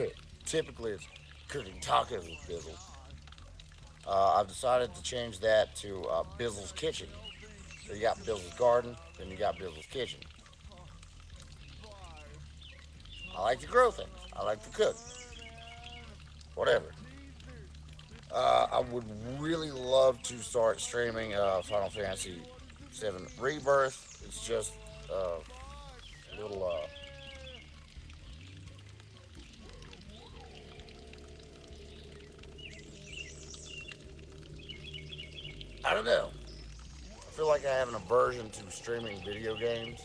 typically is Cooking Tacos with Bizzle. I've decided to change that to Bizzle's Kitchen. So you got Bizzle's Garden, then you got Bizzle's Kitchen. I like to grow things. I like to cook. Whatever. I would really love to start streaming Final Fantasy VII Rebirth. It's just a little I don't know. I feel like I have an aversion to streaming video games.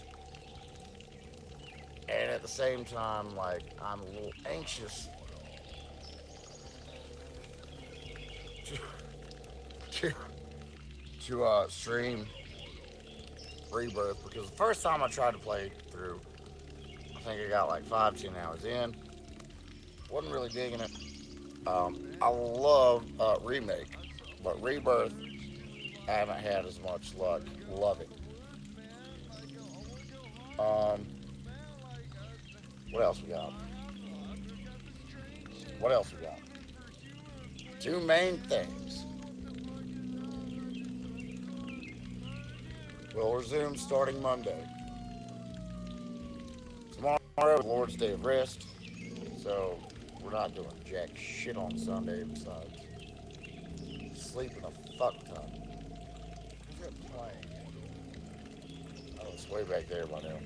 And at the same time, like, I'm a little anxious to, to, to stream Rebirth, because the first time I tried to play through, I think I got like 5-10 hours in. Wasn't really digging it. I love Remake, but Rebirth, I haven't had as much luck. Love it. What else we got? What else we got? Two main things. We'll resume starting Monday. Tomorrow is Lord's Day of Rest, so we're not doing jack shit on Sunday besides sleeping a fuck ton. Who's that playing? Oh, it's way back there by now.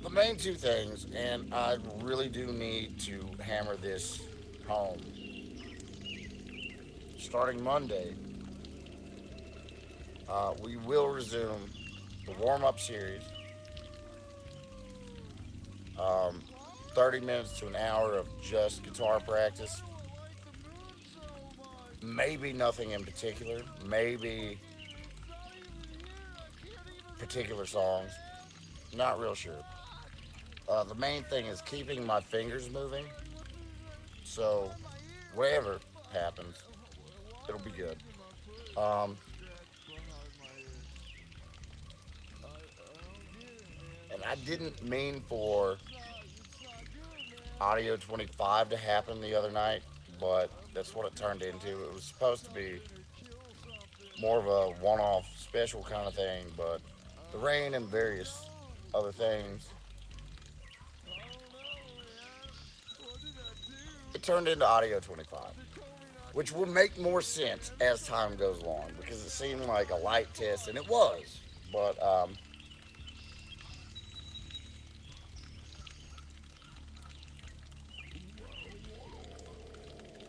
The main two things, and I really do need to hammer this home. Starting Monday, we will resume the warm-up series. 30 minutes to an hour of just guitar practice. Maybe nothing in particular. Maybe particular songs. Not real sure. The main thing is keeping my fingers moving. So, whatever happens, it'll be good. And I didn't mean for Audio 25 to happen the other night, but that's what it turned into. It was supposed to be more of a one-off special kind of thing, but the rain and various other things, it turned into Audio 25, which will make more sense as time goes along, because it seemed like a light test, and it was, but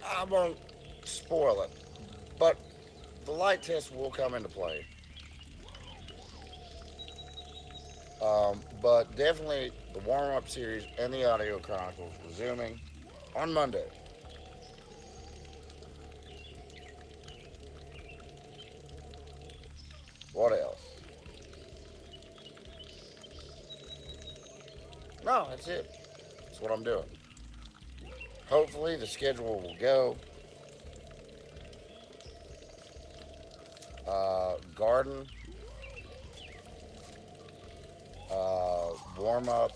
I won't spoil it, but the light test will come into play. But definitely the warm-up series and the audio chronicles resuming on Monday. What else? No, that's it. That's what I'm doing. Hopefully the schedule will go. Garden, warm up,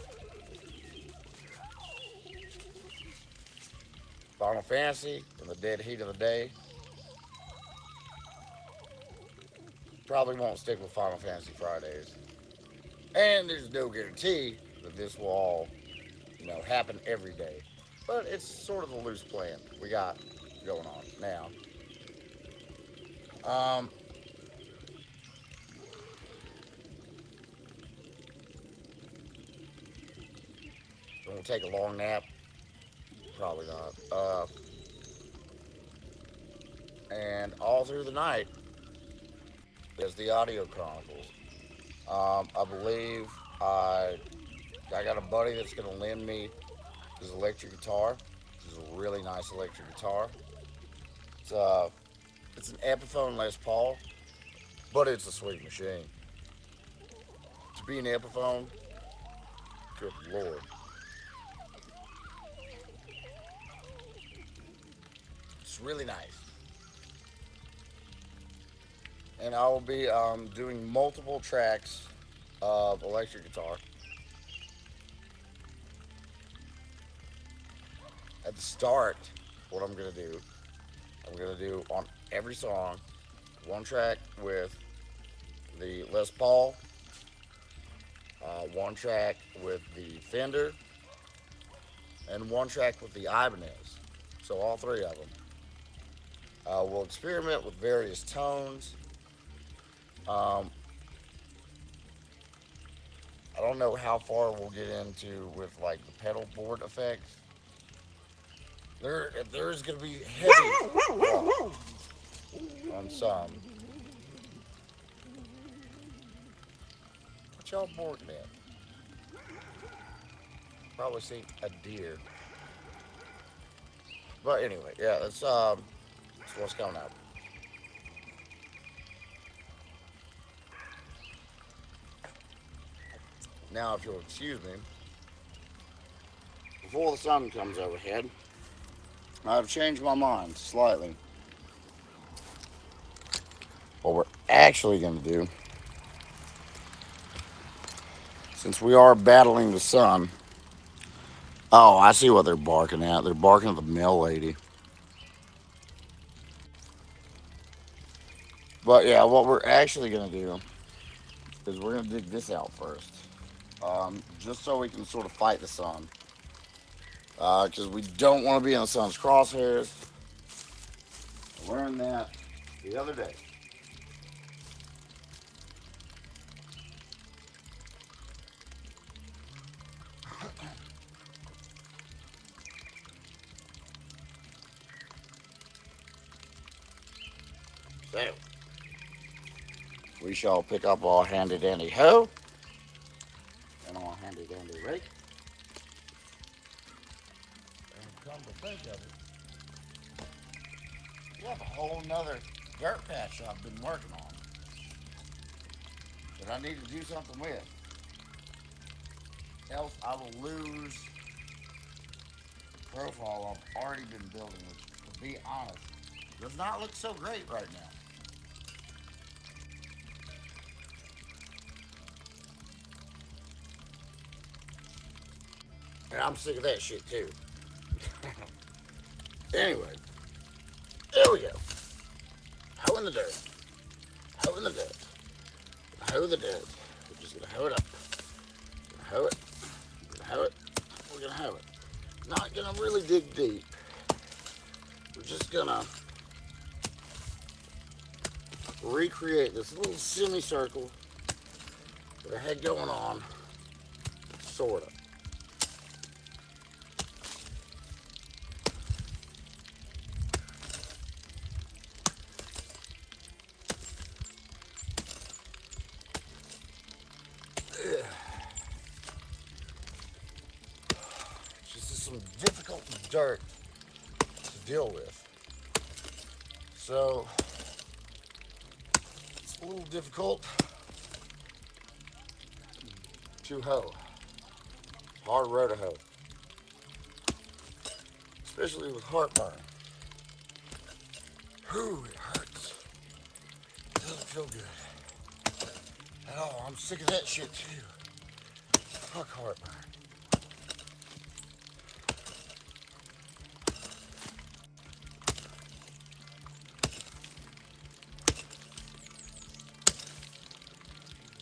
Final Fantasy in the dead heat of the day. Probably won't stick with Final Fantasy Fridays. And there's no guarantee that this will all, happen every day. But it's sort of the loose plan we got going on now. Um, Gonna take a long nap. Probably not. And all through the night is the audio chronicles. I believe I got a buddy that's gonna lend me his electric guitar. This is a really nice electric guitar. It's it's an Epiphone Les Paul, but it's a sweet machine. To be an Epiphone, good lord, it's really nice. And I will be doing multiple tracks of electric guitar. At the start, what I'm gonna do on every song, one track with the Les Paul, one track with the Fender, and one track with the Ibanez. So all three of them. We'll experiment with various tones. Um, I don't know how far we'll get into with like the pedal board effects. There's gonna be heavy drop on some. What y'all barking at? Probably see a deer. But anyway, yeah, that's what's coming up. Now, if you'll excuse me, before the sun comes overhead, I've changed my mind slightly. What we're actually going to do, since we are battling the sun. Oh, I see what they're barking at. They're barking at the mill lady. But yeah, what we're actually going to do is we're going to dig this out first. Just so we can sort of fight the sun. Because we don't want to be in the sun's crosshairs. I learned that the other day. So, we shall pick up our handy dandy hoe and our handy dandy rake. And come to think of it, we have a whole nother dirt patch I've been working on that I need to do something with. Else I will lose the profile I've already been building, which, to be honest, does not look so great right now. And I'm sick of that shit too. Anyway, there we go. Hoe in the dirt. Hoe in the dirt. Hoe the dirt. We're just gonna hoe it up. Hoe it. We're gonna hoe it. We're gonna hoe it. Not gonna really dig deep. We're just gonna recreate this little semicircle that I had going on, sort of. Just some difficult dirt to deal with. So, it's a little difficult to hoe. Hard row to hoe. Especially with heartburn. Whew, it hurts. It doesn't feel good at all. I'm sick of that shit too. Fuck heartburn.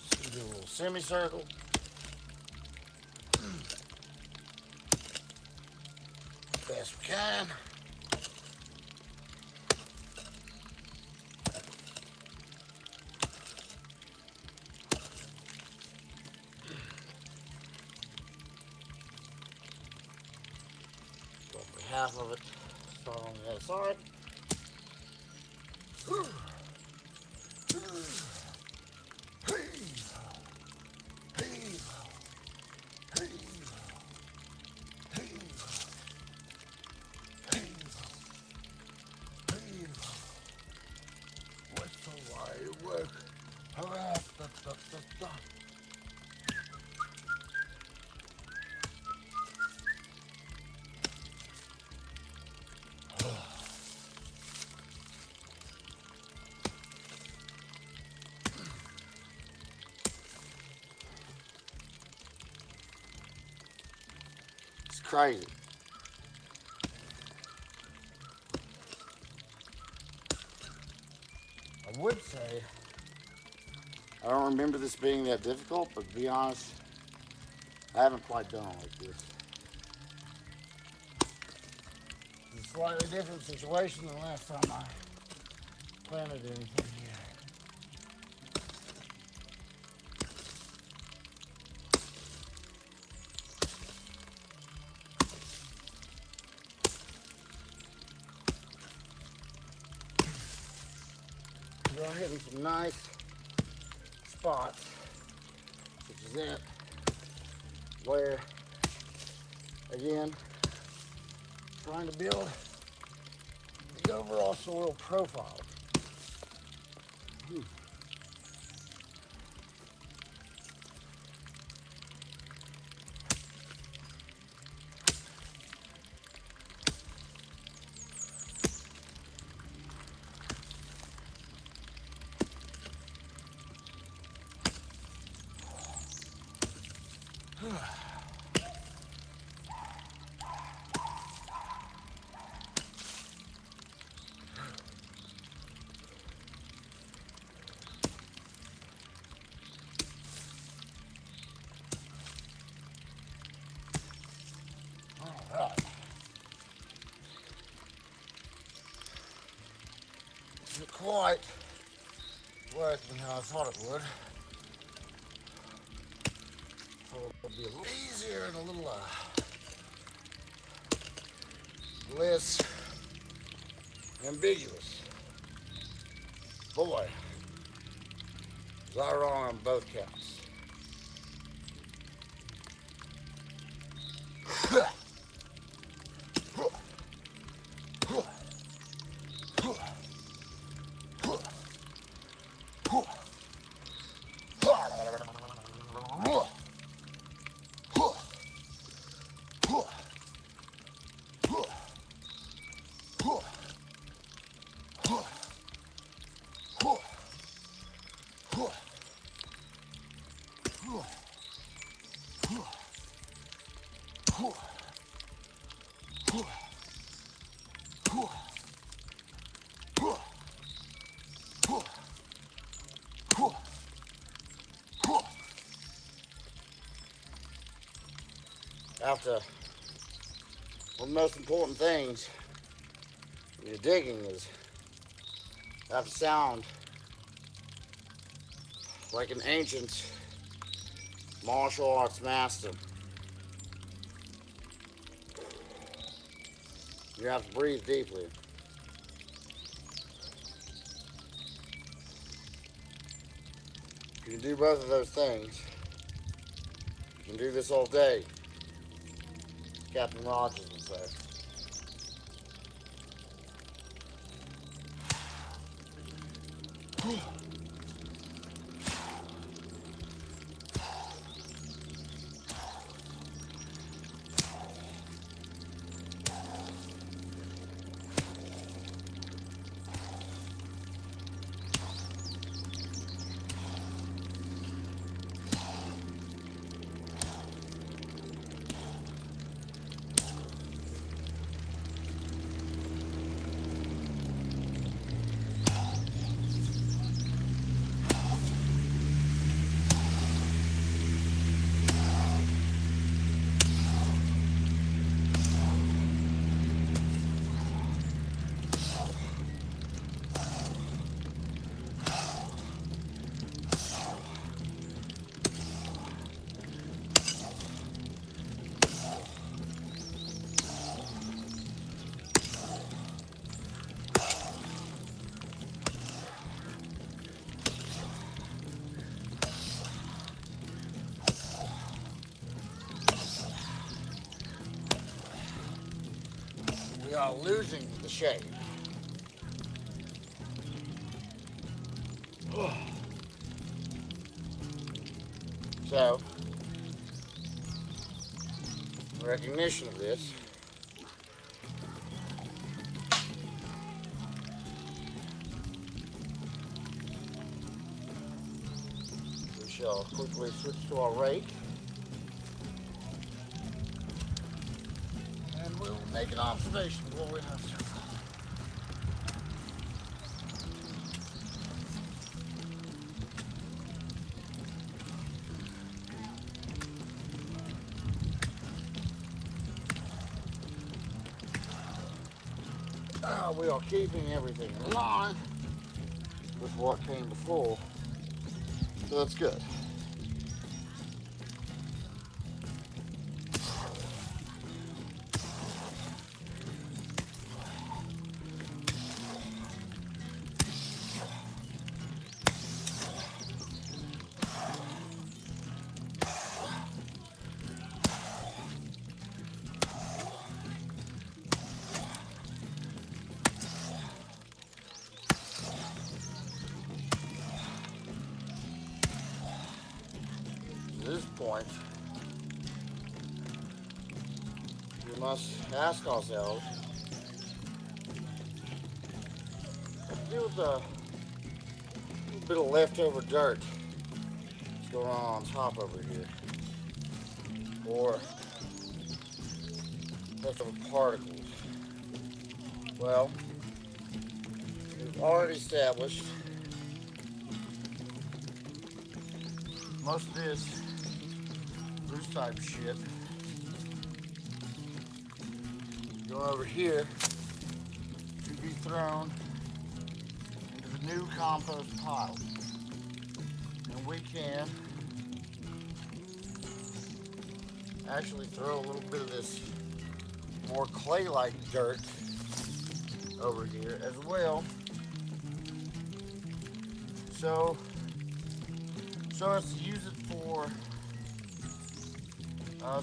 So do a little semicircle. Best we can. Roughly half of it. Start on the other side. What's the right work? It's crazy. I would say, I don't remember this being that difficult, but to be honest, I haven't quite done it like this. It's a slightly different situation than last time I planted anything here. We're hitting some nice spots, such as that, where, again, trying to build the overall soil profile. Alright. Isn't quite working how I thought it would. Thought it would be a little easier and a little less ambiguous. Boy, was I wrong on both counts. After one of the most important things when you're digging is you have to sound like an ancient martial arts master. You have to breathe deeply. You can do both of those things. You can do this all day. Captain Rogers would say. losing the shade. So, in recognition of this, we shall quickly switch to our rake, and we'll make an observation of what we have so far. We are keeping everything in line with what came before, so that's good. At this point, we must ask ourselves, what to do with the little bit of leftover dirt that's going on top over here, or leftover particles. Well, we've already established most of this loose type shit going over here to be thrown into the new compost pile. And we can actually throw a little bit of this more clay-like dirt over here as well. So as to use it for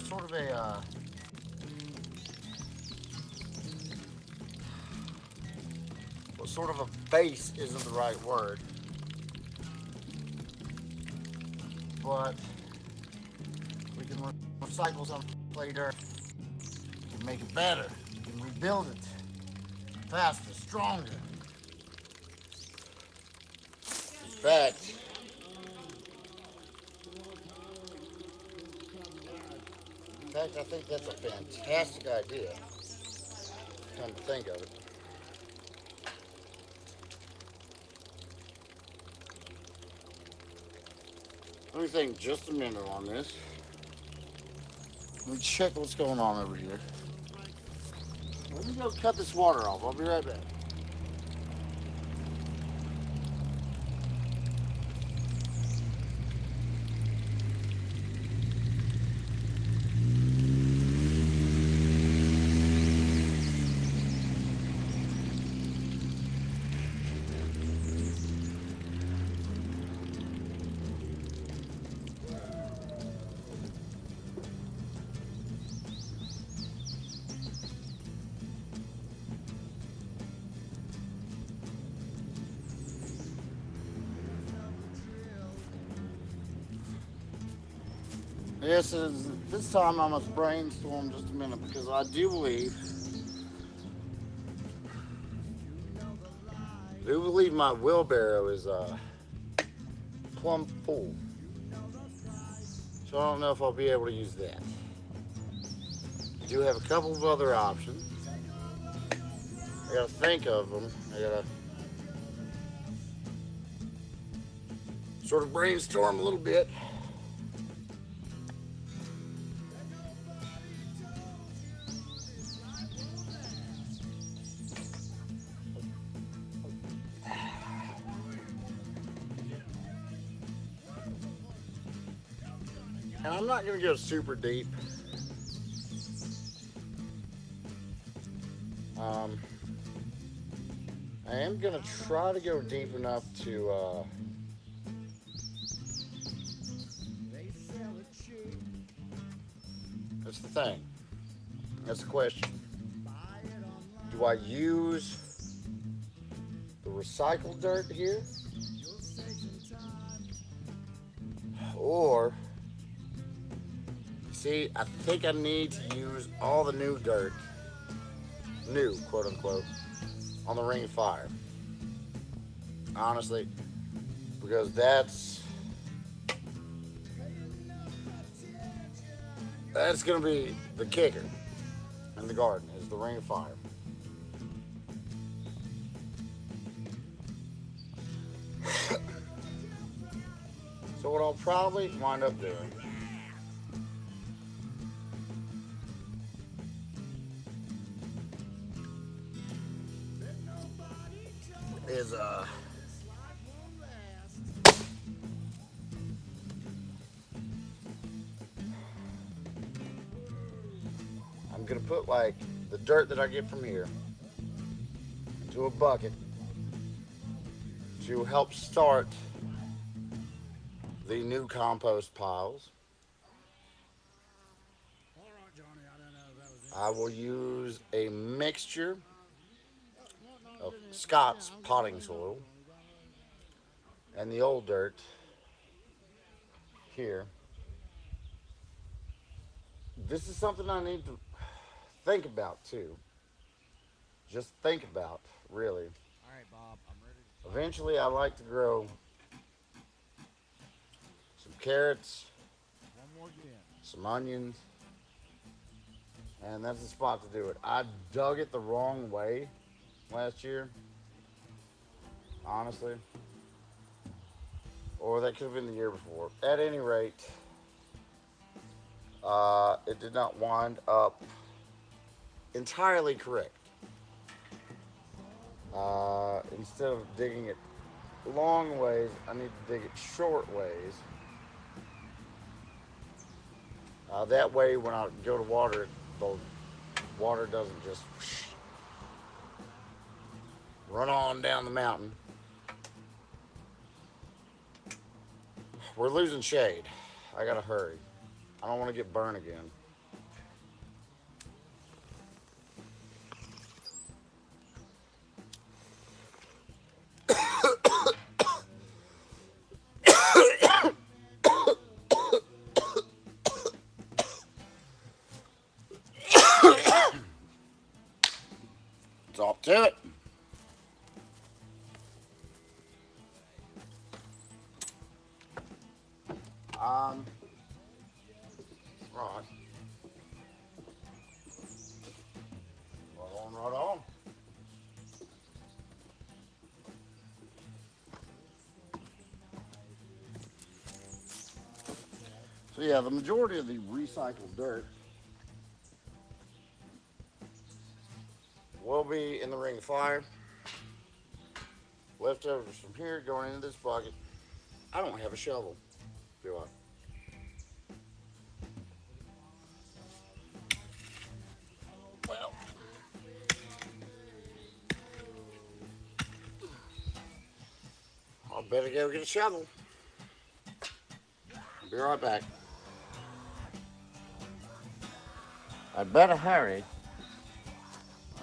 sort of a well, sort of a base isn't the right word, but we can recycle some clay dirt and make it better and rebuild it faster, stronger. In fact, I think that's a fantastic idea, come to think of it. Let me think just a minute on this. Let me check what's going on over here. Let me go cut this water off. I'll be right back. Yes, this time I must brainstorm just a minute because I do believe my wheelbarrow is plumb full. So I don't know if I'll be able to use that. I do have a couple of other options. I gotta think of them. I gotta sort of brainstorm a little bit. And I'm not going to go super deep. I am going to try to go deep enough to that's the thing. That's the question. Do I use the recycled dirt here? Or, see, I think I need to use all the new dirt, new, quote unquote, on the Ring of Fire. Honestly, because that's going to be the kicker in the garden, is the Ring of Fire. So what I'll probably wind up doing is I'm gonna put like the dirt that I get from here into a bucket to help start the new compost piles. I will use a mixture of Scott's potting soil and the old dirt here. This is something I need to think about too. Just think about, really. All right, Bob, I'm ready. Eventually, I like to grow some carrots, One more again. some onions, and that's the spot to do it. I dug it the wrong way last year, honestly. Or that could have been the year before. At any rate, it did not wind up entirely correct. Instead of digging it long ways, I need to dig it short ways. That way, when I go to water it, the water doesn't just run on down the mountain. We're losing shade. I gotta hurry. I don't want to get burned again. Talk to it. Right. Right on. So yeah, the majority of the recycled dirt will be in the Ring of Fire. Leftovers from here going into this bucket. I don't have a shovel, do I? Well, I'll better go get a shovel. I'll be right back. I'd better hurry.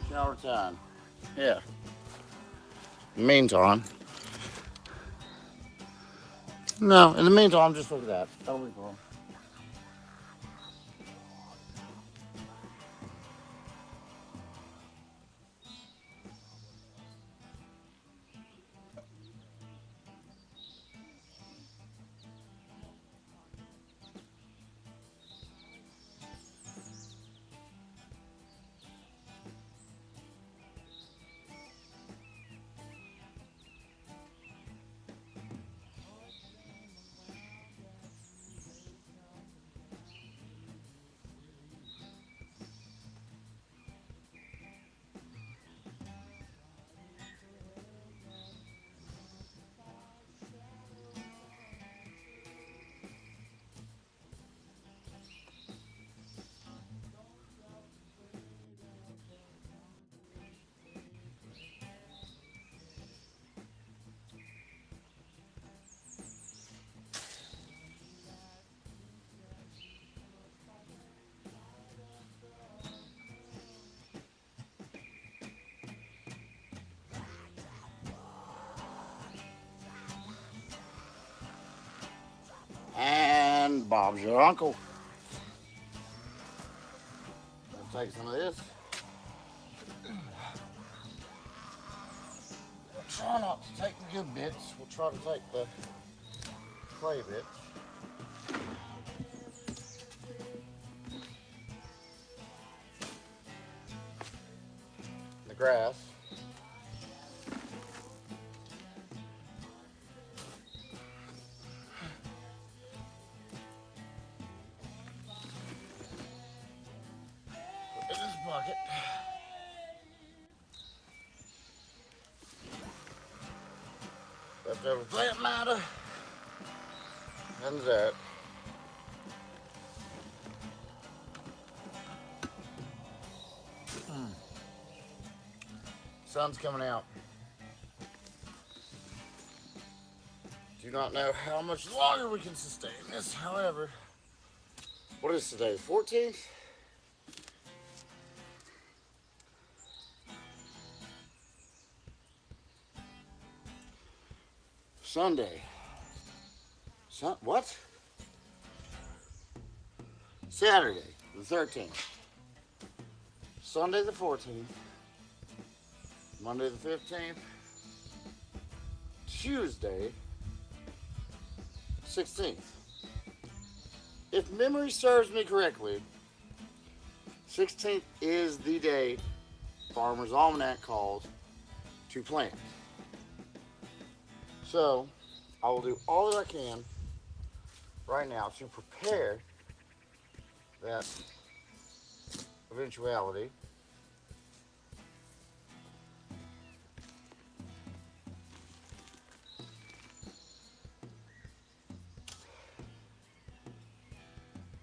Shower time. Yeah. In the meantime. No, in the meantime, just look at that. That'll be cool. Bob's your uncle. We'll take some of this. We'll try not to take the good bits. We'll try to take the clay bits. The grass. Put in this bucket. Leftover plant matter. And that. Sun's coming out. Do not know how much longer we can sustain this, however. What is today, 14th? Sunday. What? Saturday, the 13th. Sunday, the 14th. Monday, the 15th. Tuesday, 16th. If memory serves me correctly, 16th is the day Farmer's Almanac calls to plant. So, I will do all that I can right now to prepare that eventuality.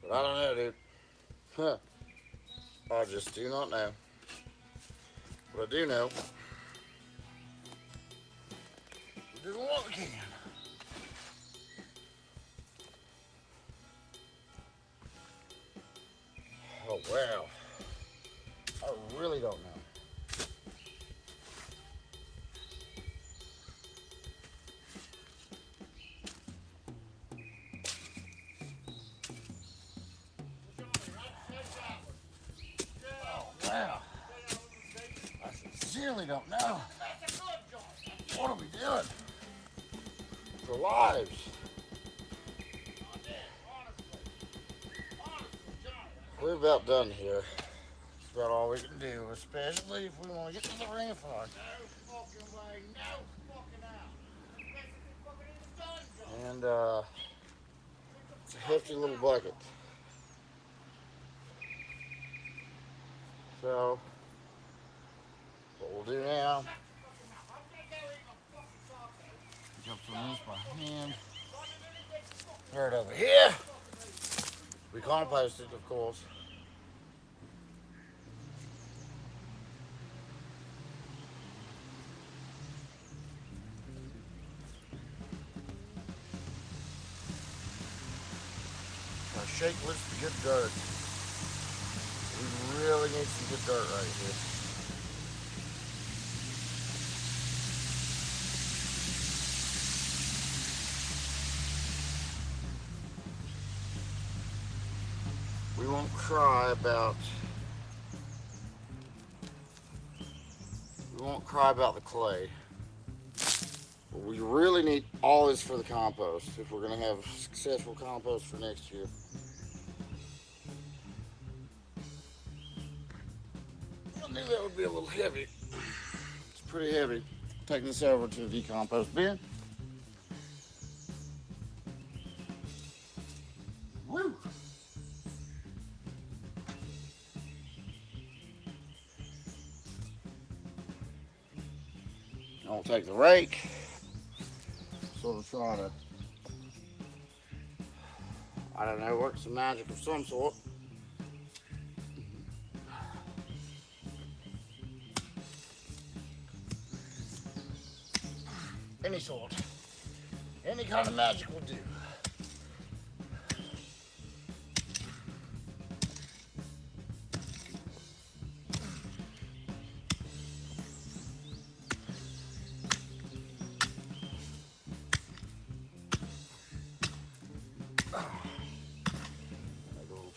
But I don't know, dude. Huh. I just do not know. But I do know. We do what we can. Oh, wow. I really don't know. Wow. I sincerely don't know. What are we doing? For lives. We're about done here. That's about all we can do, especially if we want to get to the ring of fire. No fucking way, no fucking out. And it's a hefty little bucket. So, what we'll do now, jump some this by hand, throw it over here, we compost it, of course. Now shake with the good dirt. We really need some good dirt right here. We won't cry about the clay. But we really need all this for the compost if we're going to have successful compost for next year. I knew that would be a little heavy. It's pretty heavy. Taking this over to the compost bin. Woo! I'll take the rake. Sort of try to, I don't know, work some magic of some sort. Any sort. Any kind of magic will do.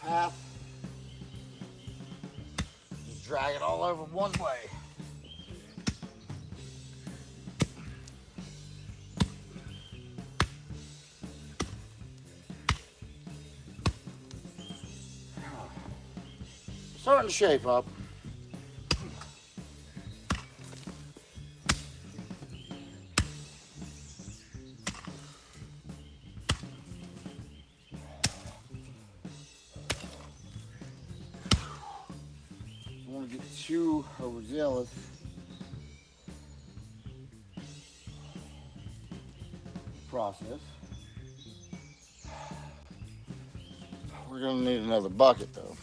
half. Just drag it all over one way. Starting to shape up. Don't want to get too overzealous. Process. We're gonna need another bucket though.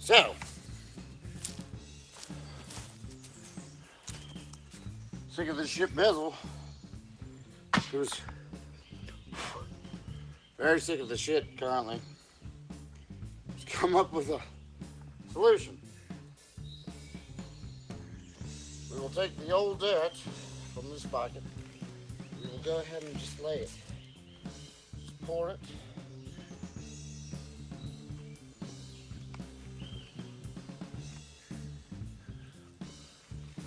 So, sick of this shit Bizzle. Who's very sick of the shit currently. He's come up with a solution. We will take the old dirt from this bucket. We will go ahead and just lay it. Just pour it.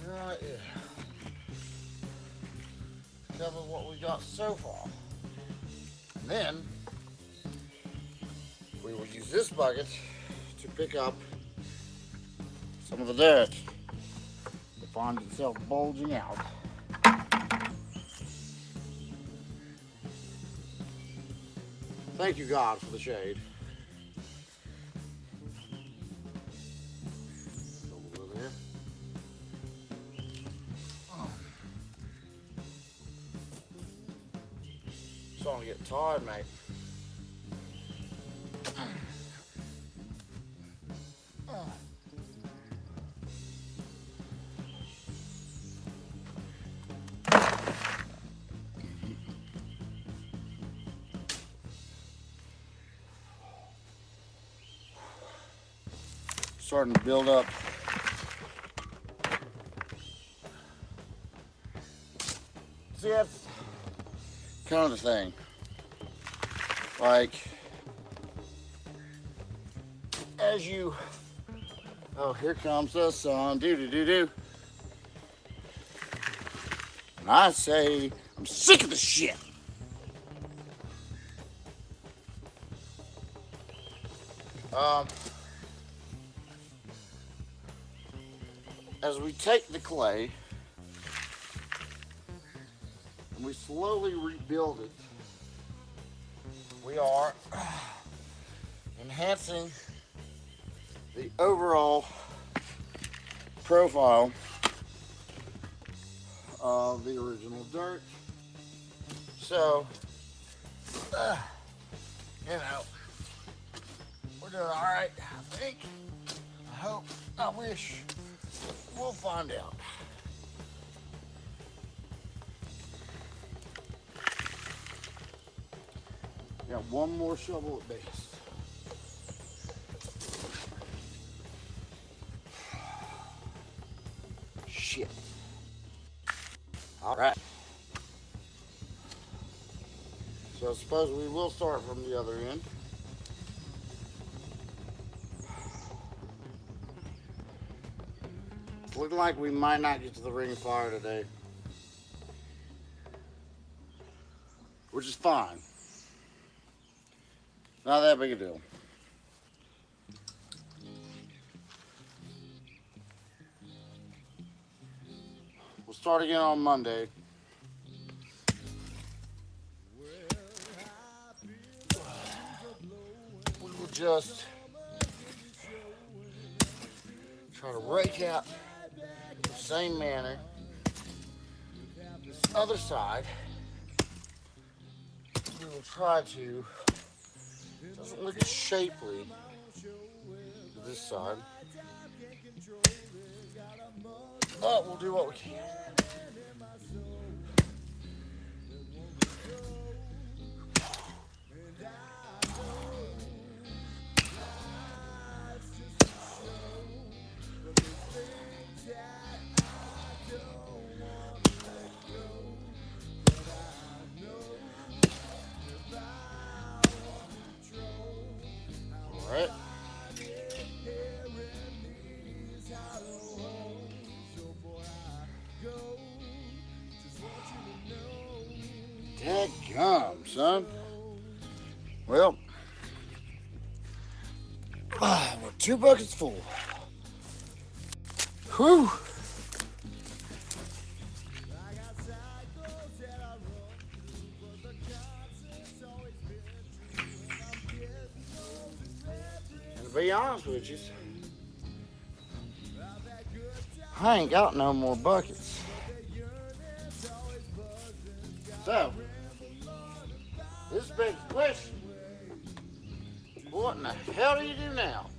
Right here. Cover what we got so far. And then we will use this bucket to pick up some of the dirt that finds itself bulging out. Thank you, God, for the shade. Over there. Starting to get tired, mate. Starting to build up. See, that's kind of the thing. Like, as you, oh, here comes the sun, do. And I say, I'm sick of the shit. As we take the clay and we slowly rebuild it, we are enhancing the overall profile of the original dirt. So, you know, we're doing all right, I think. I hope, I wish. We'll find out. Got one more shovel at base. Shit. All right. So I suppose we will start from the other end. It's looking like we might not get to the ring of fire today, which is fine. Not that big a deal. We'll start again on Monday. We will just try to rake out the same manner. This other side, we will try to. Doesn't look as shapely to this side. But we'll do what we can. Gum, son. Well, we're 2 buckets full. Whew. And to be honest with you, I ain't got no more buckets. So, this begs the question, what in the hell do you do now?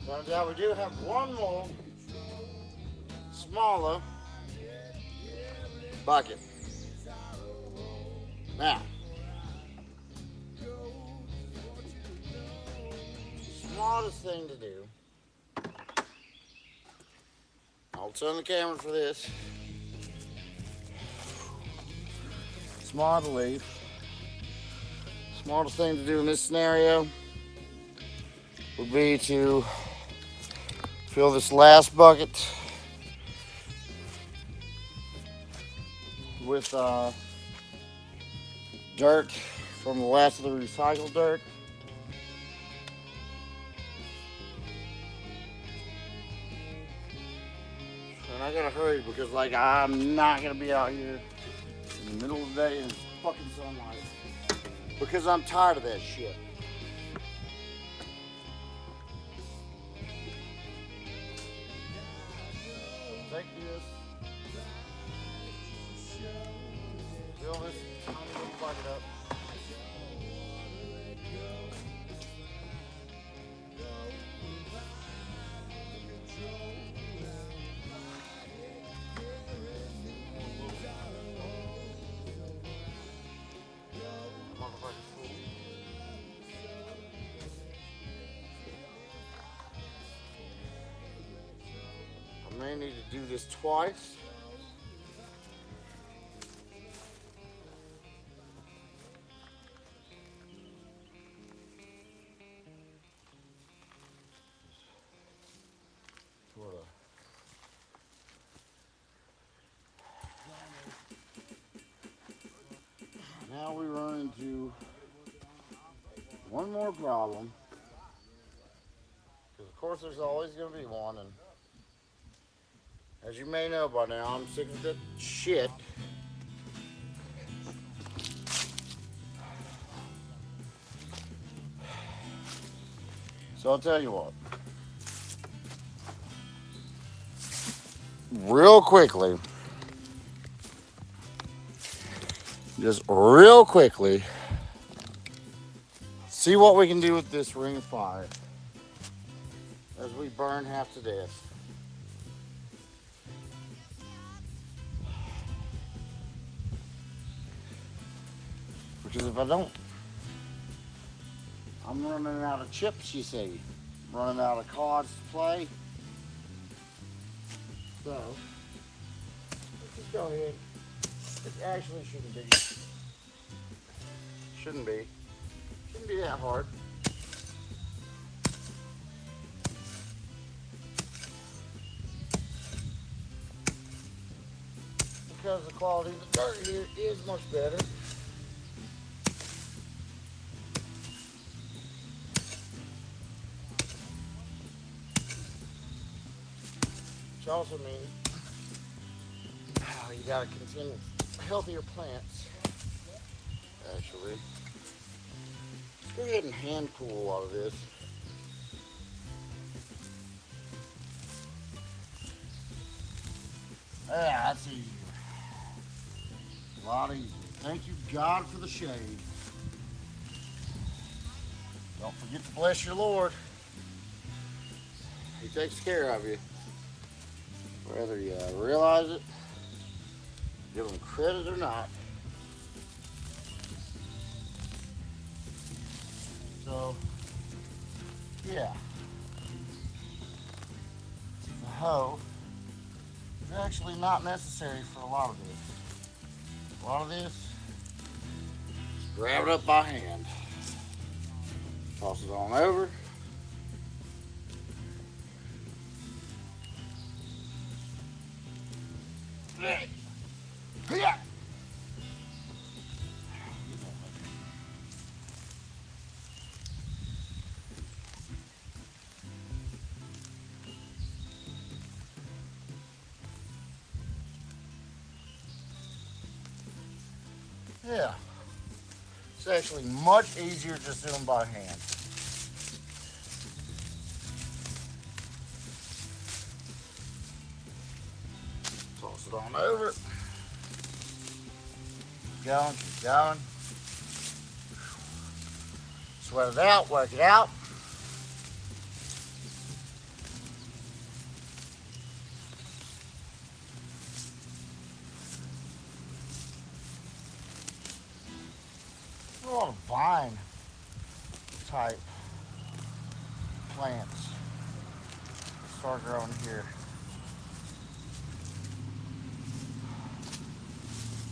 Well, it turns out we do have one more smaller bucket. Now, smartest thing to do, I'll turn the camera for this. Smart to leave. Smartest thing to do in this scenario would be to fill this last bucket with dirt from the last of the recycled dirt. And I gotta hurry because I'm not gonna be out here in the middle of the day in fucking sunlight because I'm tired of that shit. Take this, fill this tiny little bucket up. I may need to do this twice. Now we run into one more problem. Because of course there's always going to be one, and as you may know by now, I'm sick of that shit. So I'll tell you what. Real quickly, just real quickly, see what we can do with this ring of fire as we burn half to death. Because if I don't, I'm running out of chips, you see. I'm running out of cards to play. So, let's just go ahead. It actually shouldn't be. Shouldn't be. Shouldn't be that hard. Because the quality of the dirt here is much better. Which also means you gotta continue healthier plants. Actually, let's go ahead and hand cool a lot of this. Yeah, that's easier. A lot easier. Thank you, God, for the shade. Don't forget to bless your Lord. He takes care of you. Whether you realize it, give him credit or not. So, Yeah. The hoe is actually not necessary for a lot of this. A lot of this, grab it up by hand. Toss it on over. Yeah. Yeah. It's actually much easier just doing by hand. Toss it on over. Keep going, keep going. Sweat it out, work it out. A lot of vine type plants start growing here.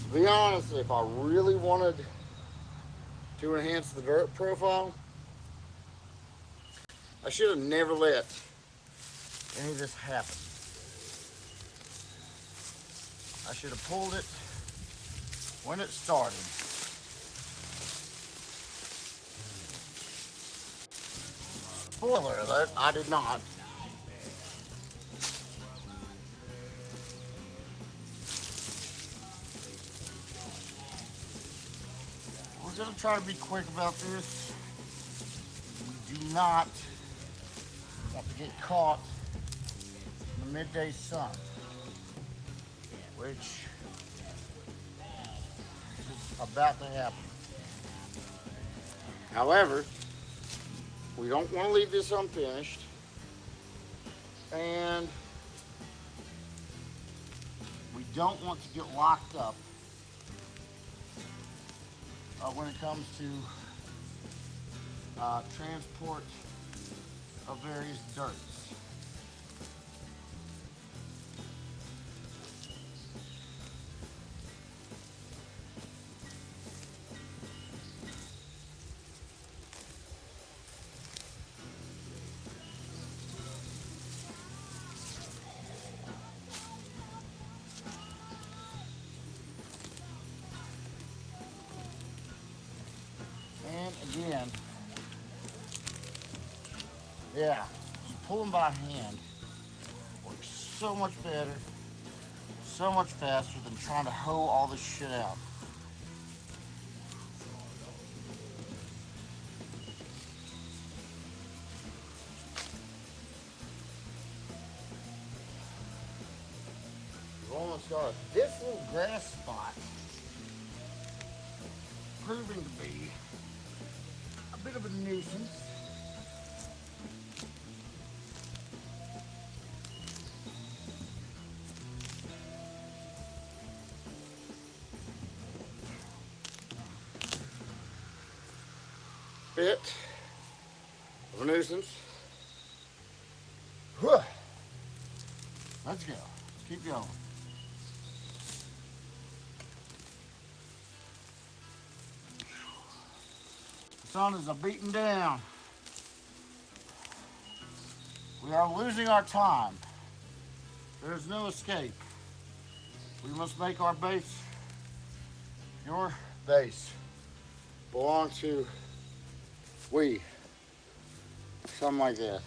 To be honest, if I really wanted to enhance the dirt profile, I should have never let any of this happen. I should have pulled it when it started. Spoiler alert, I did not. We're going to try to be quick about this. We do not want to get caught in the midday sun, which is about to happen. However, we don't want to leave this unfinished, and we don't want to get locked up when it comes to transport of various dirts. And again, yeah, just pulling by hand works so much better, so much faster than trying to hoe all this shit out. We've almost got this little grass spot proving to be a bit of a nuisance. Bit of a nuisance. Whew. Let's go. Let's keep going. The sun is a beating down. We are losing our time. There is no escape. We must make our base, your base, belong to we. Something like that.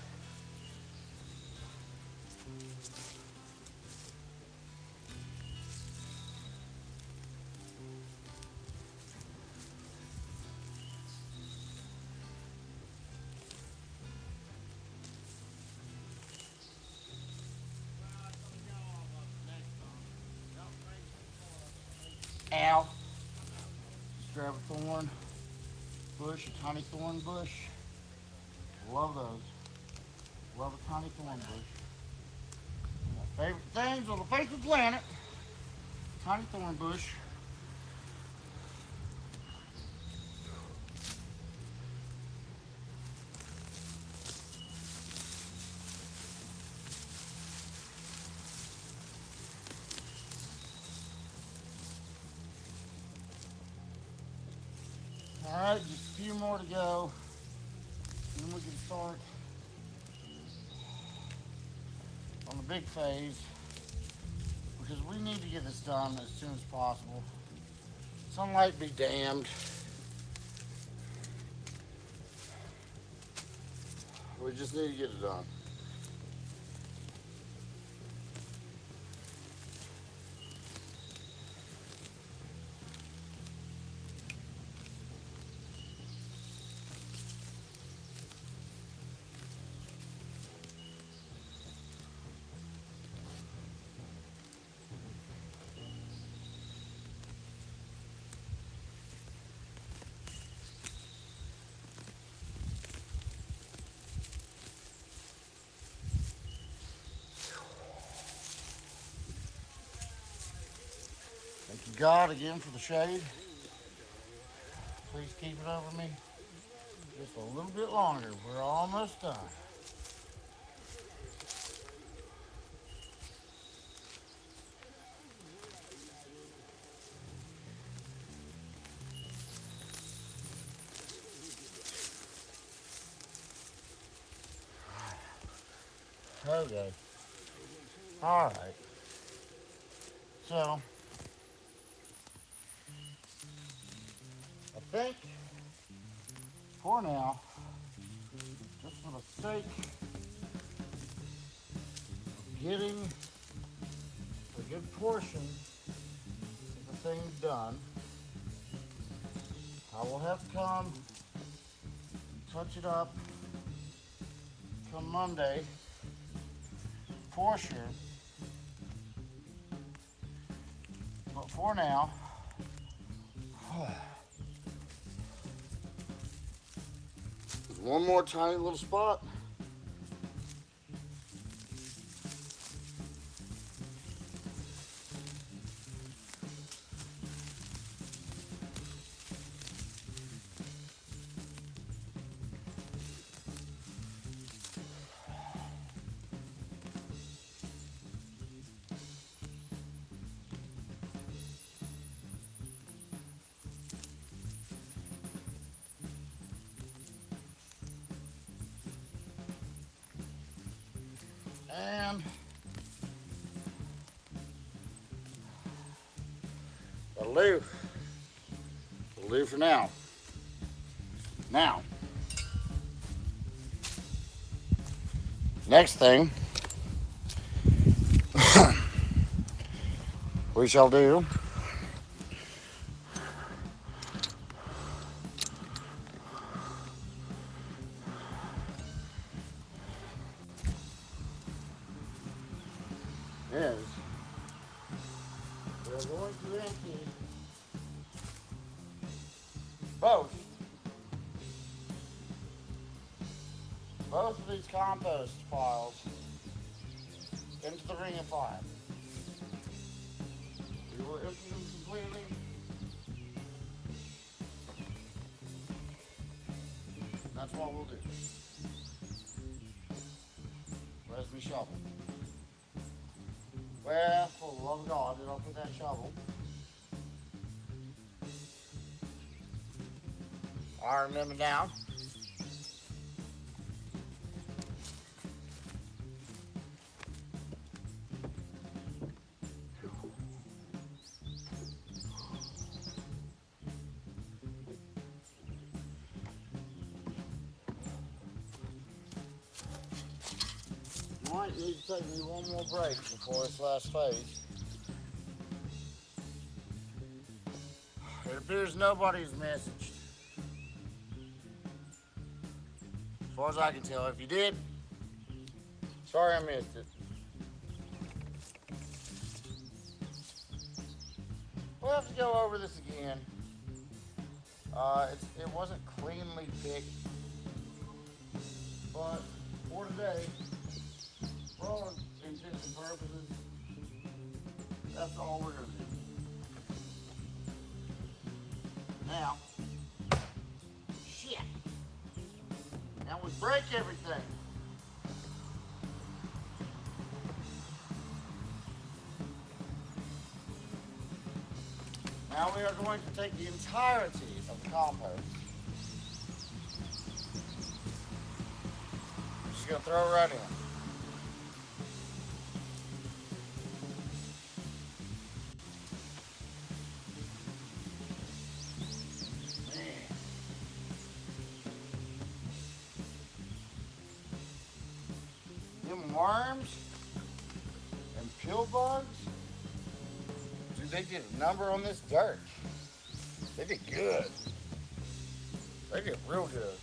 Ow. Just grab a thorn bush, a tiny thorn bush. Love those. Love a tiny thorn bush. My favorite things on the face of the planet. Tiny thorn bush. more to go. And then we can start on the big phase. Because we need to get this done as soon as possible. Sunlight be damned. We just need to get it done. Thank you, God, again for the shade. Please keep it over me just a little bit longer. We're almost done. Okay. All right. So, I think for now, just for the sake of getting a good portion of the thing done, I will have to come touch it up come Monday for sure. But for now, there's one more tiny little spot. And that'll do. That'll do for now. Now, next thing we shall do is we're going to empty both of these compost piles into the ring of fire. We will empty them completely. That's what we'll do. Where's my shovel? Well, for the love of God, did I put that shovel? I remember now. Might need to take me one more break before this last phase. It appears nobody's messaged. As far as I can tell. If you did, sorry I missed it. We'll have to go over this again. It wasn't cleanly picked, but for today, for all intents and purposes, that's all we're going to do. Now, shit. Now we break everything. Now we are going to take the entirety of the compost just gonna throw it right in. Man. Them worms and pill bugs, dude, they did a number on this dirt. They did good. They did real good.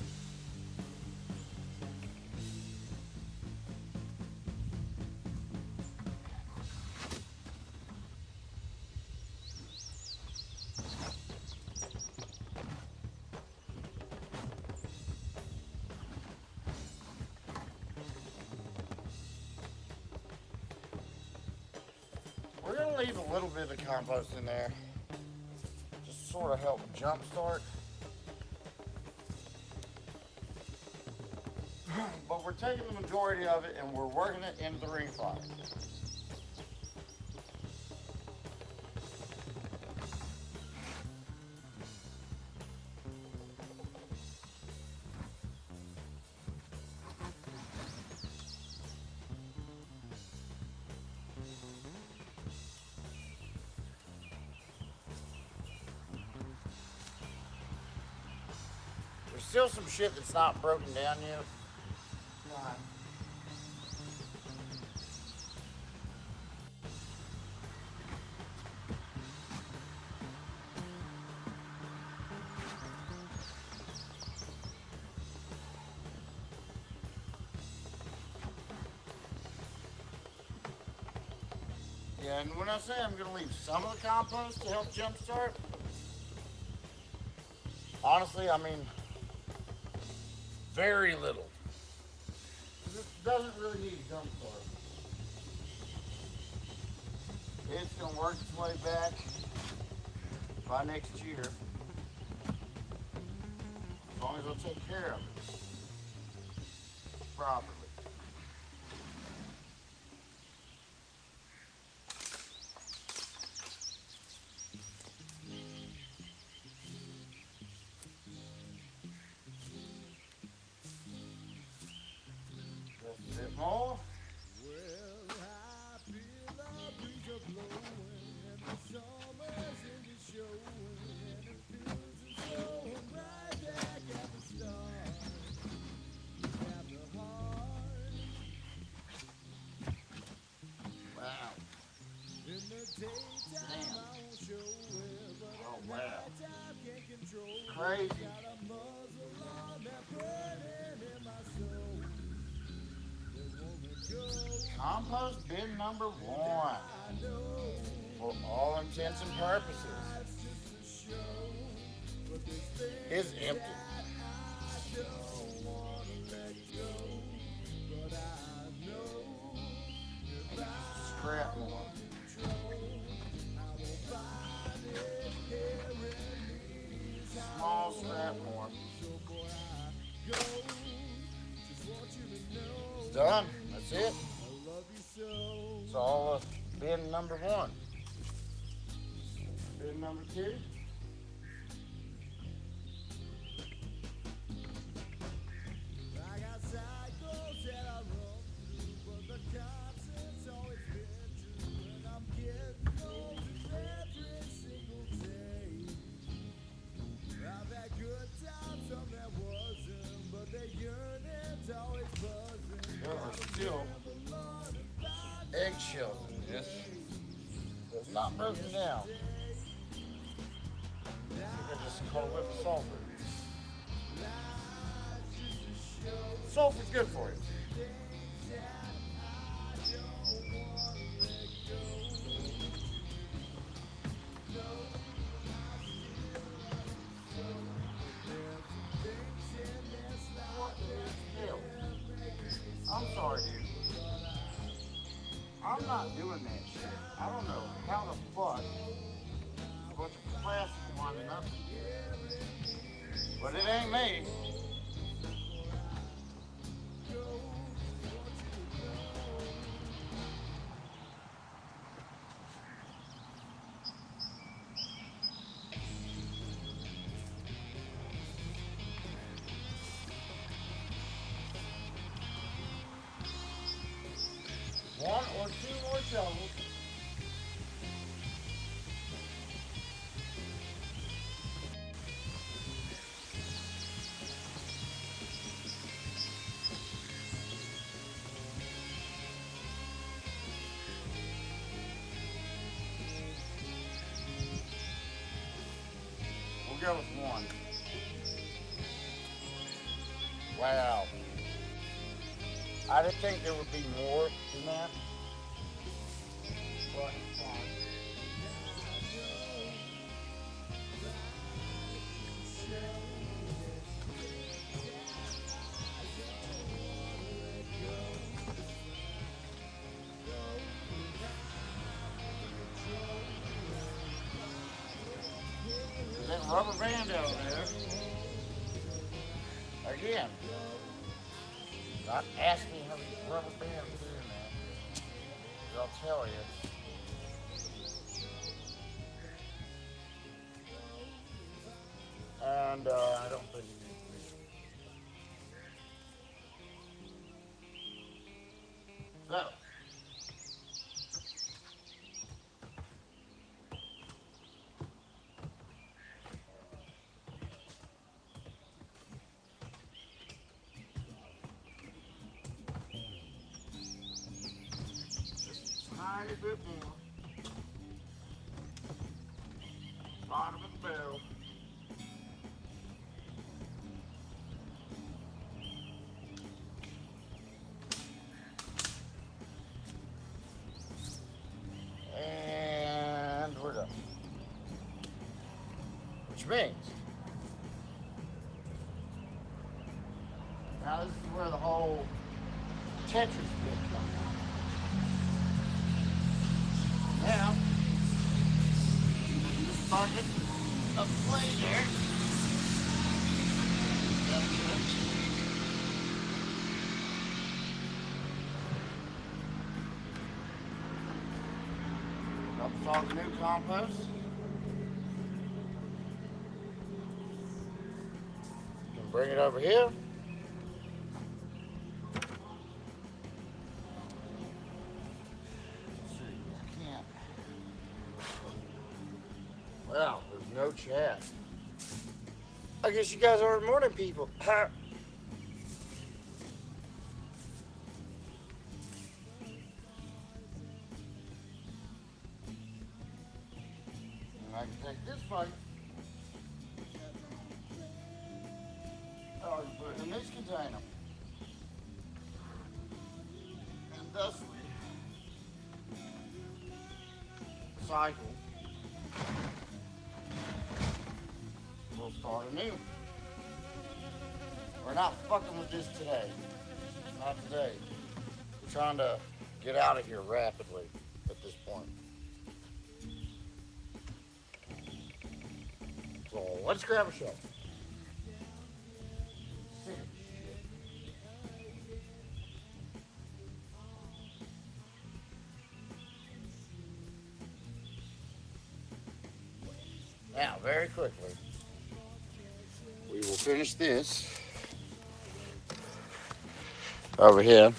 We're gonna leave a little bit of compost in there, just to sort of help jumpstart. But we're taking the majority of it and we're working it into the ring fire. There's still some shit that's not broken down yet. Right. Yeah, and when I say I'm going to leave some of the compost to help jumpstart, honestly, I mean very little. This doesn't really need a jumpstart. It's going to work its way back by next year, as long as I take care of it properly. Just a bit more. Well, I feel a breeze a blowing, and the summer's in the showing, and it feels as though I'm right back at the start. At the heart, Wow. in the daytime Damn. I won't show it, but Oh, at wow. nighttime can't control it. Crazy. Got a muzzle on that burning in my soul. It won't let go. Compost bin number 1, I know for all intents and purposes, it's just a show, but this thing is empty. I don't wanna let go. But I know if I Scrap more. control, I will find it here in me. Small scrap more. So boy, I go. Just want you to know It's done. That's it. I love you so. It's all of bin number 1. Bin number 2. I got cycles that I run through, but the constant's always been true. And I'm getting older every single day. I've had good times, some that wasn't, but the yearning's always buzzing. There are still eggshells in this. It's not broken down. You can just call it with sulfur. Sulfur's good for you. I'm sorry, dude. I'm not doing that shit. I don't know how the fuck a bunch of plastic winding up in here. But it ain't me. shovel. We'll go with one. Wow. I didn't think there would be more than that. But it's fine. There's that rubber band out there. Again. Not ask me how these rubber bands do, man. But I'll tell you. And I don't think you need to. So. Tiny bit more. Bottom of the barrel. And we're done. Which means now this is where the whole Tetris bit comes in. Now, this bucket of clay here. Dumps all the new compost. You can bring it over here. Well, there's no chat. I guess you guys aren't morning people. And I can take this fight. I can put it in this container. And thusly cycle. We'll start anew. We're not fucking with this today. Not today. We're trying to get out of here rapidly at this point. So let's grab a shovel. Sick of this shit. Now, very quickly, we will finish this over here.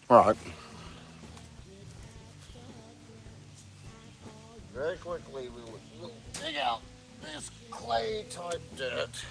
All right. Very quickly, we will dig out this clay type dirt.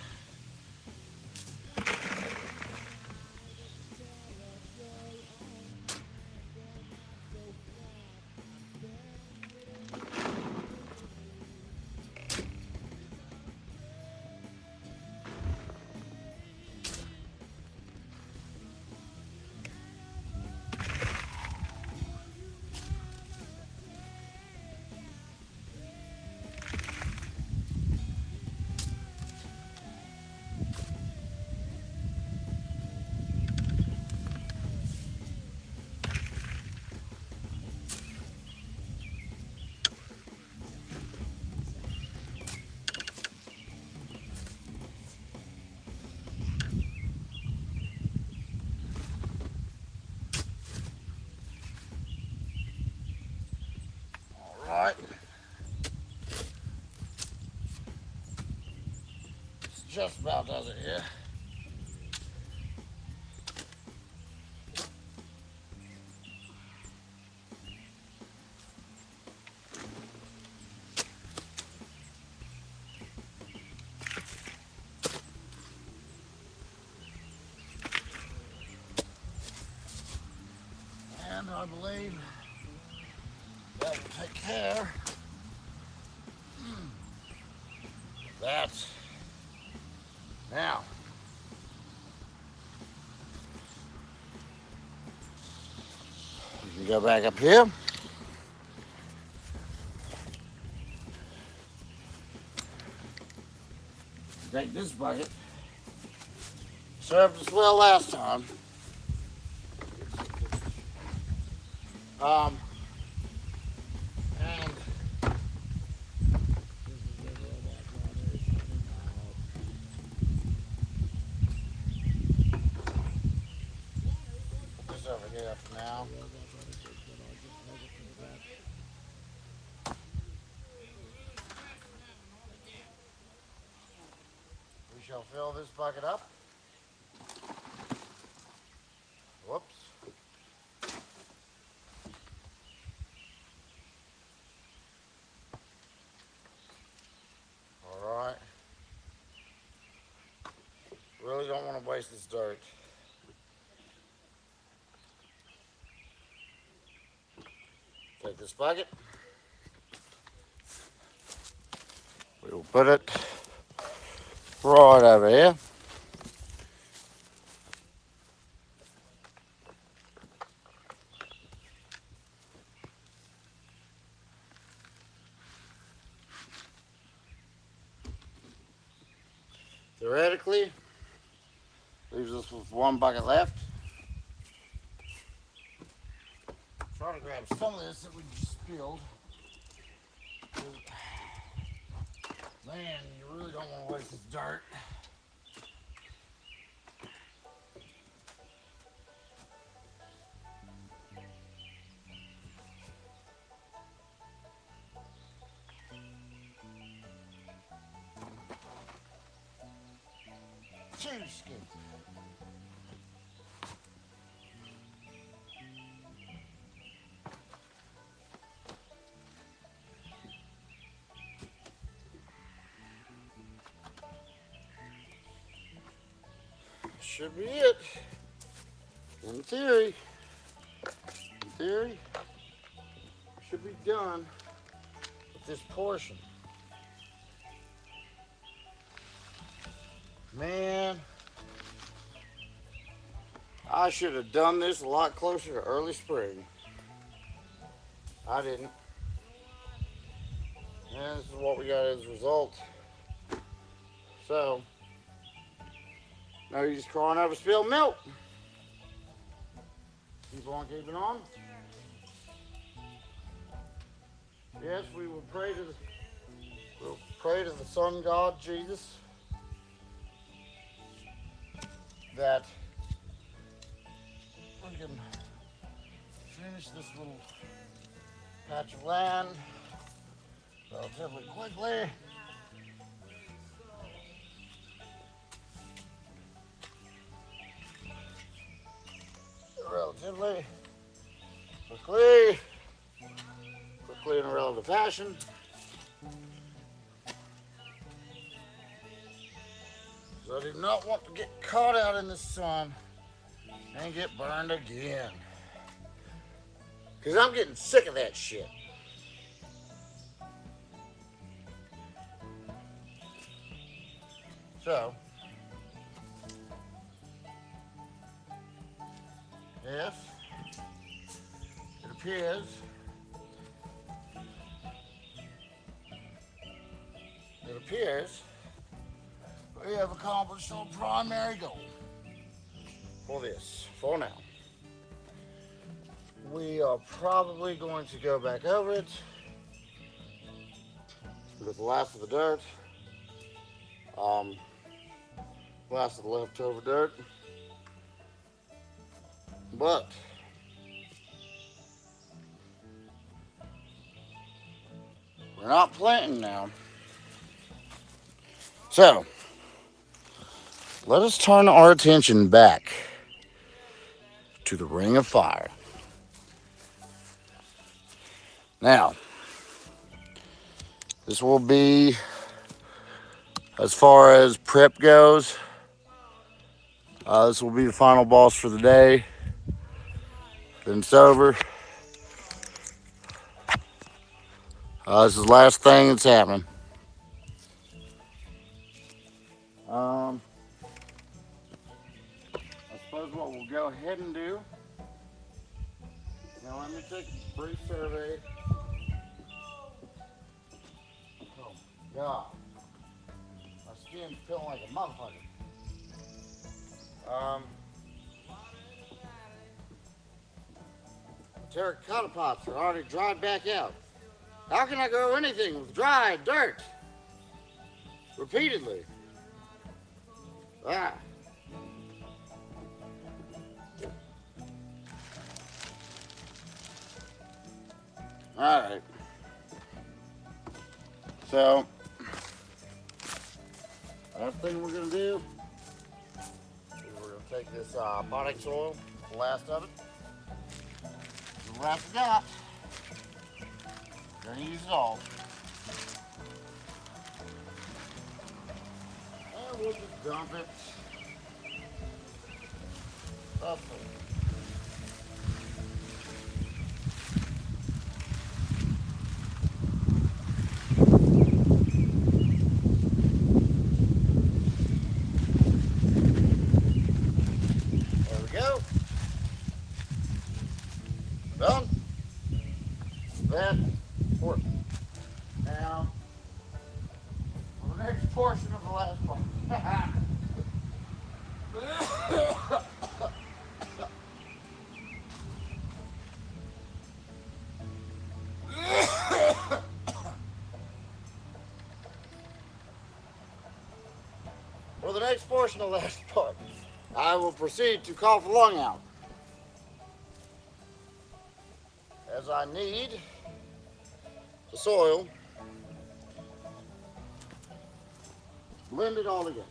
Alright. This just about does it here. I believe that will take care of that. Now, you can go back up here. Take this bucket. Served us well last time. And put this over here for now. We shall fill this bucket up. Whoops. All right. Really don't want to waste this dirt. Take this bucket. We will put it right over here. Theoretically, leaves us with one bucket left. Try to grab some of this that we just spilled. Man, you really don't want to waste this dirt. Cheesecake. Should be it. In theory, should be done with this portion. Man, I should have done this a lot closer to early spring. I didn't. And this is what we got as a result. So, now you're just crying over spilled milk. Keep on keeping on. Yes, we will pray to the sun god Jesus that we can finish this little patch of land relatively quickly. Relatively quickly in a relative fashion. So I do not want to get caught out in the sun and get burned again. Because I'm getting sick of that shit. So, yes, it appears we have accomplished our primary goal for now. We are probably going to go back over it with the last of the dirt, last of the leftover dirt, but we're not planting now. So, let us turn our attention back to the Ring of Fire. Now, this will be, as far as prep goes, this will be the final boss for the day. Then it's over. This is the last thing that's happening. I suppose what we'll go ahead and do. Now let me take a brief survey. Oh my God. My skin's feeling like a motherfucker. Terracotta pots are already dried back out. How can I grow anything with dry dirt? Repeatedly. Ah. Alright. So, last thing we're going to do is we're going to take this potting soil, the last of it, the last we got. We're going to use it all. And we'll just dump it. Up there. There we go. Done. That portion. Now, for the next portion of the last part. For the next portion of the last part, I will proceed to cough the lung out. As I need the soil, blend it all together.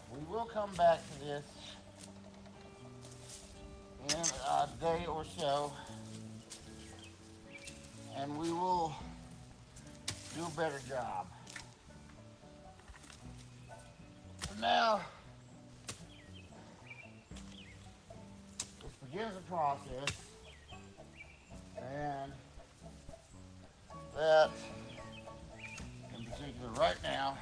We will come back to this in a day or so, and we will do a better job. For now, this begins the process, and that, in particular right now,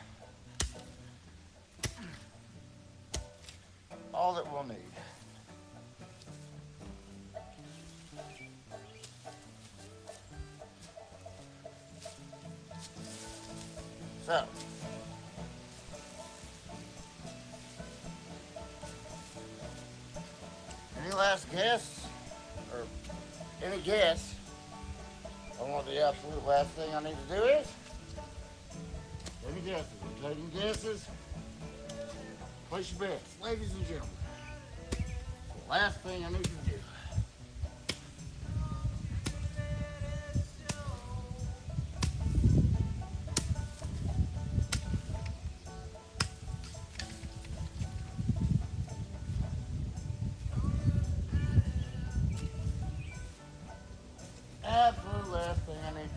all that we'll need. So, any last guess, or any guess on what the absolute last thing I need to do is? Any guesses? We're taking guesses. Place your bets, ladies and gentlemen. The last thing I need to do. Absolute last thing I need to do.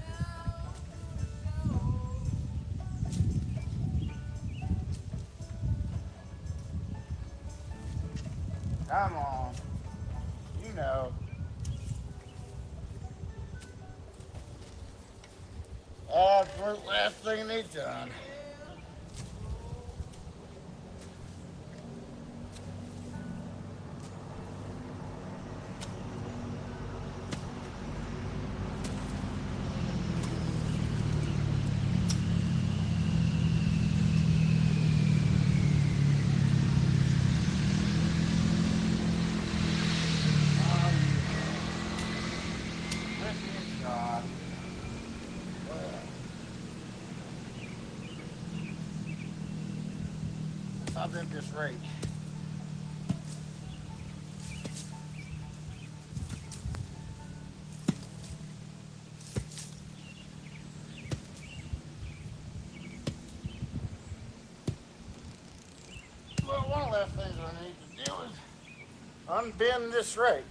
Come on. You know. Absolute last thing I need done. God. I've been this rate. Well, one of the last things I need to do is unbend this rake.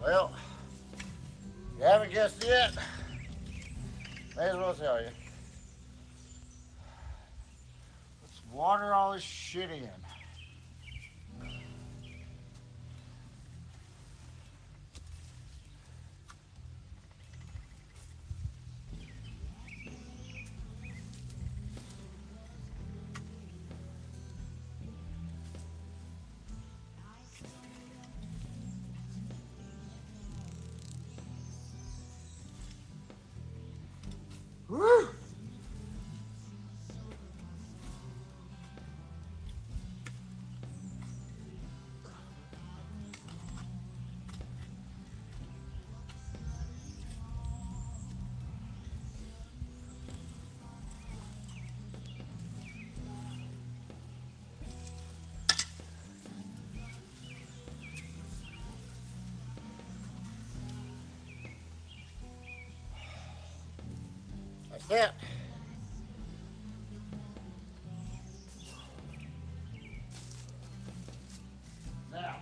Well, you haven't guessed yet. May as well tell you. Let's water all this shit in. Woo! That's it. Now,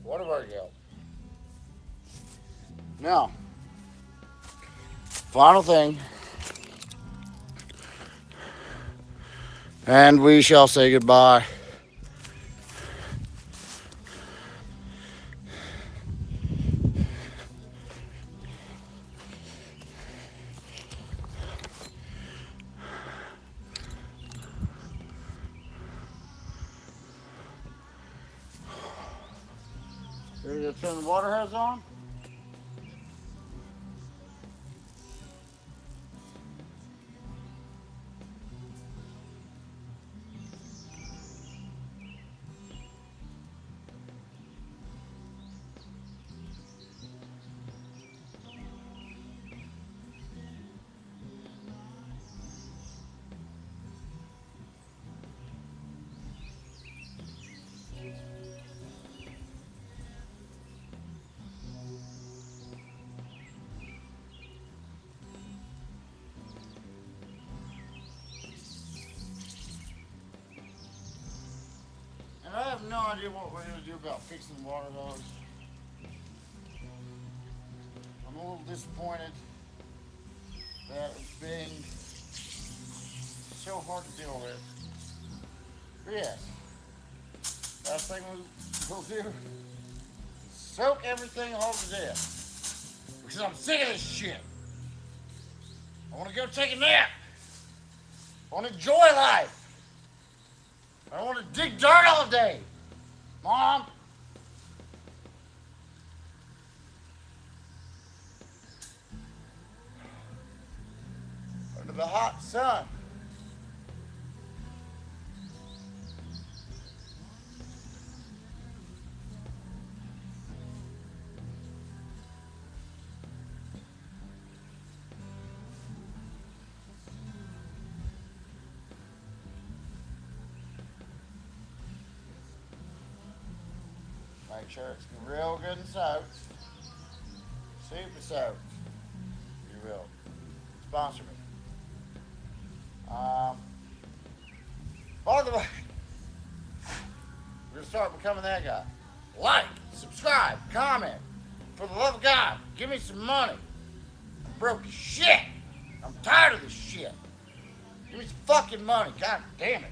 what have I got? Now, final thing, and we shall say goodbye. Ready to turn the water hose on? And I have no idea what we're going to do about fixing the water hose. I'm a little disappointed that it's being so hard to deal with. But yes, last thing we'll do, soak everything all to death. Because I'm sick of this shit. I want to go take a nap. I want to enjoy life. I want to dig dirt all day. Mom. Under the hot sun. Make sure it's real good and soaked. Super soaked. You will. Sponsor me. By the way, we're gonna start becoming that guy. Like, subscribe, comment. For the love of God, give me some money. I'm broke as shit. I'm tired of this shit. Give me some fucking money. God damn it.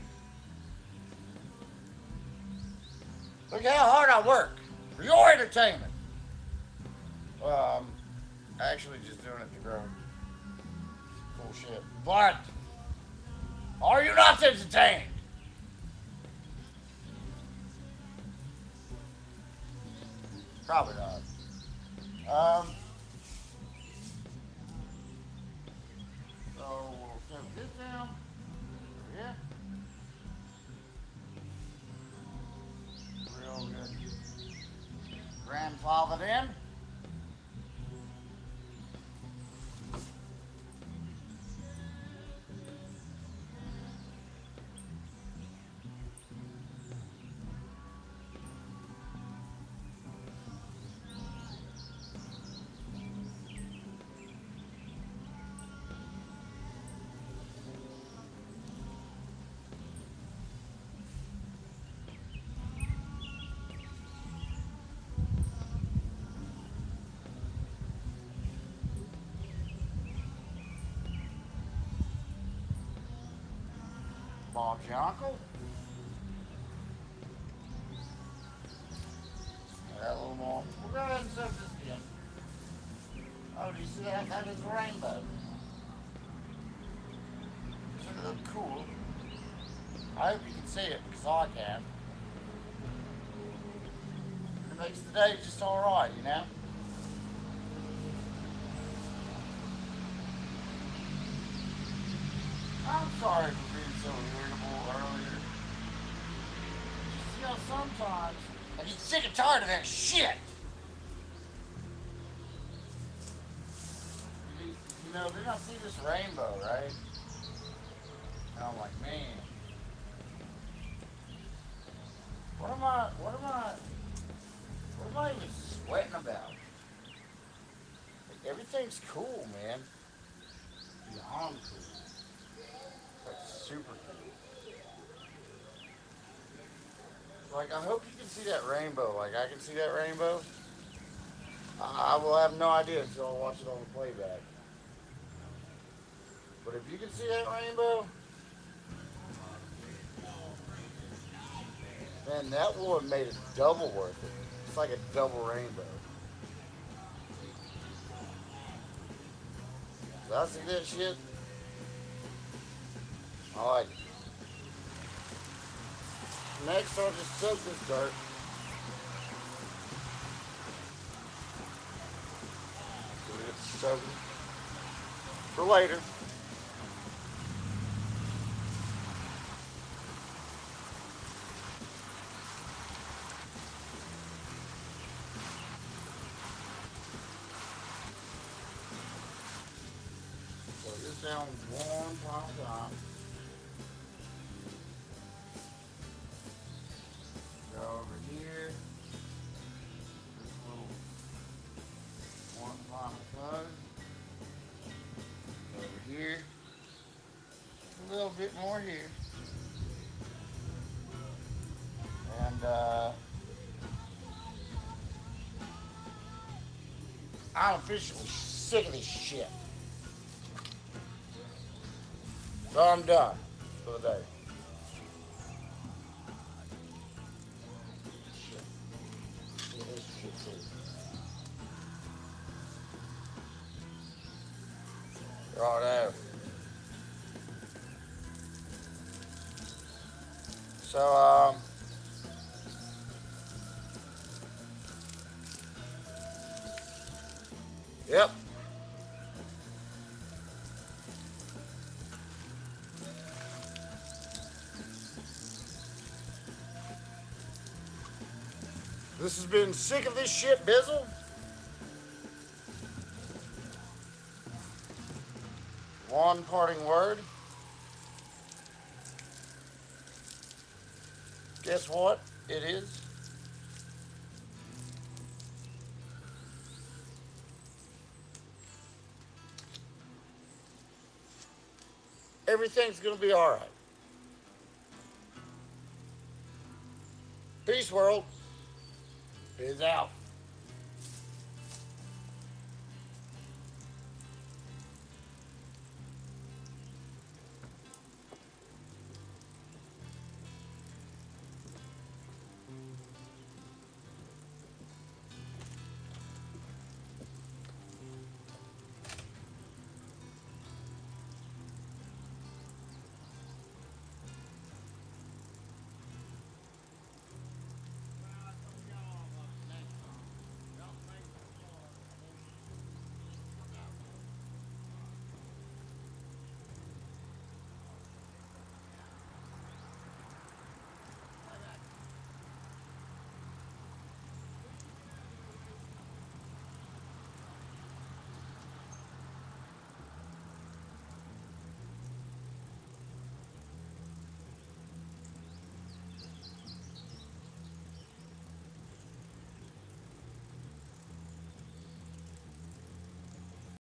Look how hard I work for your entertainment. I'm actually just doing it to grow cool shit. But are you not entertained? Probably not. So we'll set this down. File it in. Bob's your uncle. A little more. We'll go ahead and soak this again. Oh, do you see that? That is a rainbow. Doesn't it look cool? I hope you can see it, because I can. It makes the day just alright, you know? I'm sorry for being so irritable earlier. Just, you know, sometimes I get sick and tired of that shit. You know, then I see this rainbow, right? And I'm like, man, what am I even sweating about? Like, everything's cool, man. Beyond cool. Like, super cool. Like, I hope you can see that rainbow. Like, I can see that rainbow. I will have no idea until I watch it on the playback. But if you can see that rainbow, man, that would have made it double worth it. It's like a double rainbow. Did I see that shit? I like it. Next, I'll just soak this dirt. So it's soaking for later. So this down one final time. Go over here. This little one final tug. Over here. A little bit more here. And I'm officially sick of this shit. So I'm done for the day. Shit. Look at this shit too. Righto. So yep. This has been Sick of This Shit, Bizzle. One parting word. Guess what it is? Everything's gonna be alright. Peace, world. Biz out.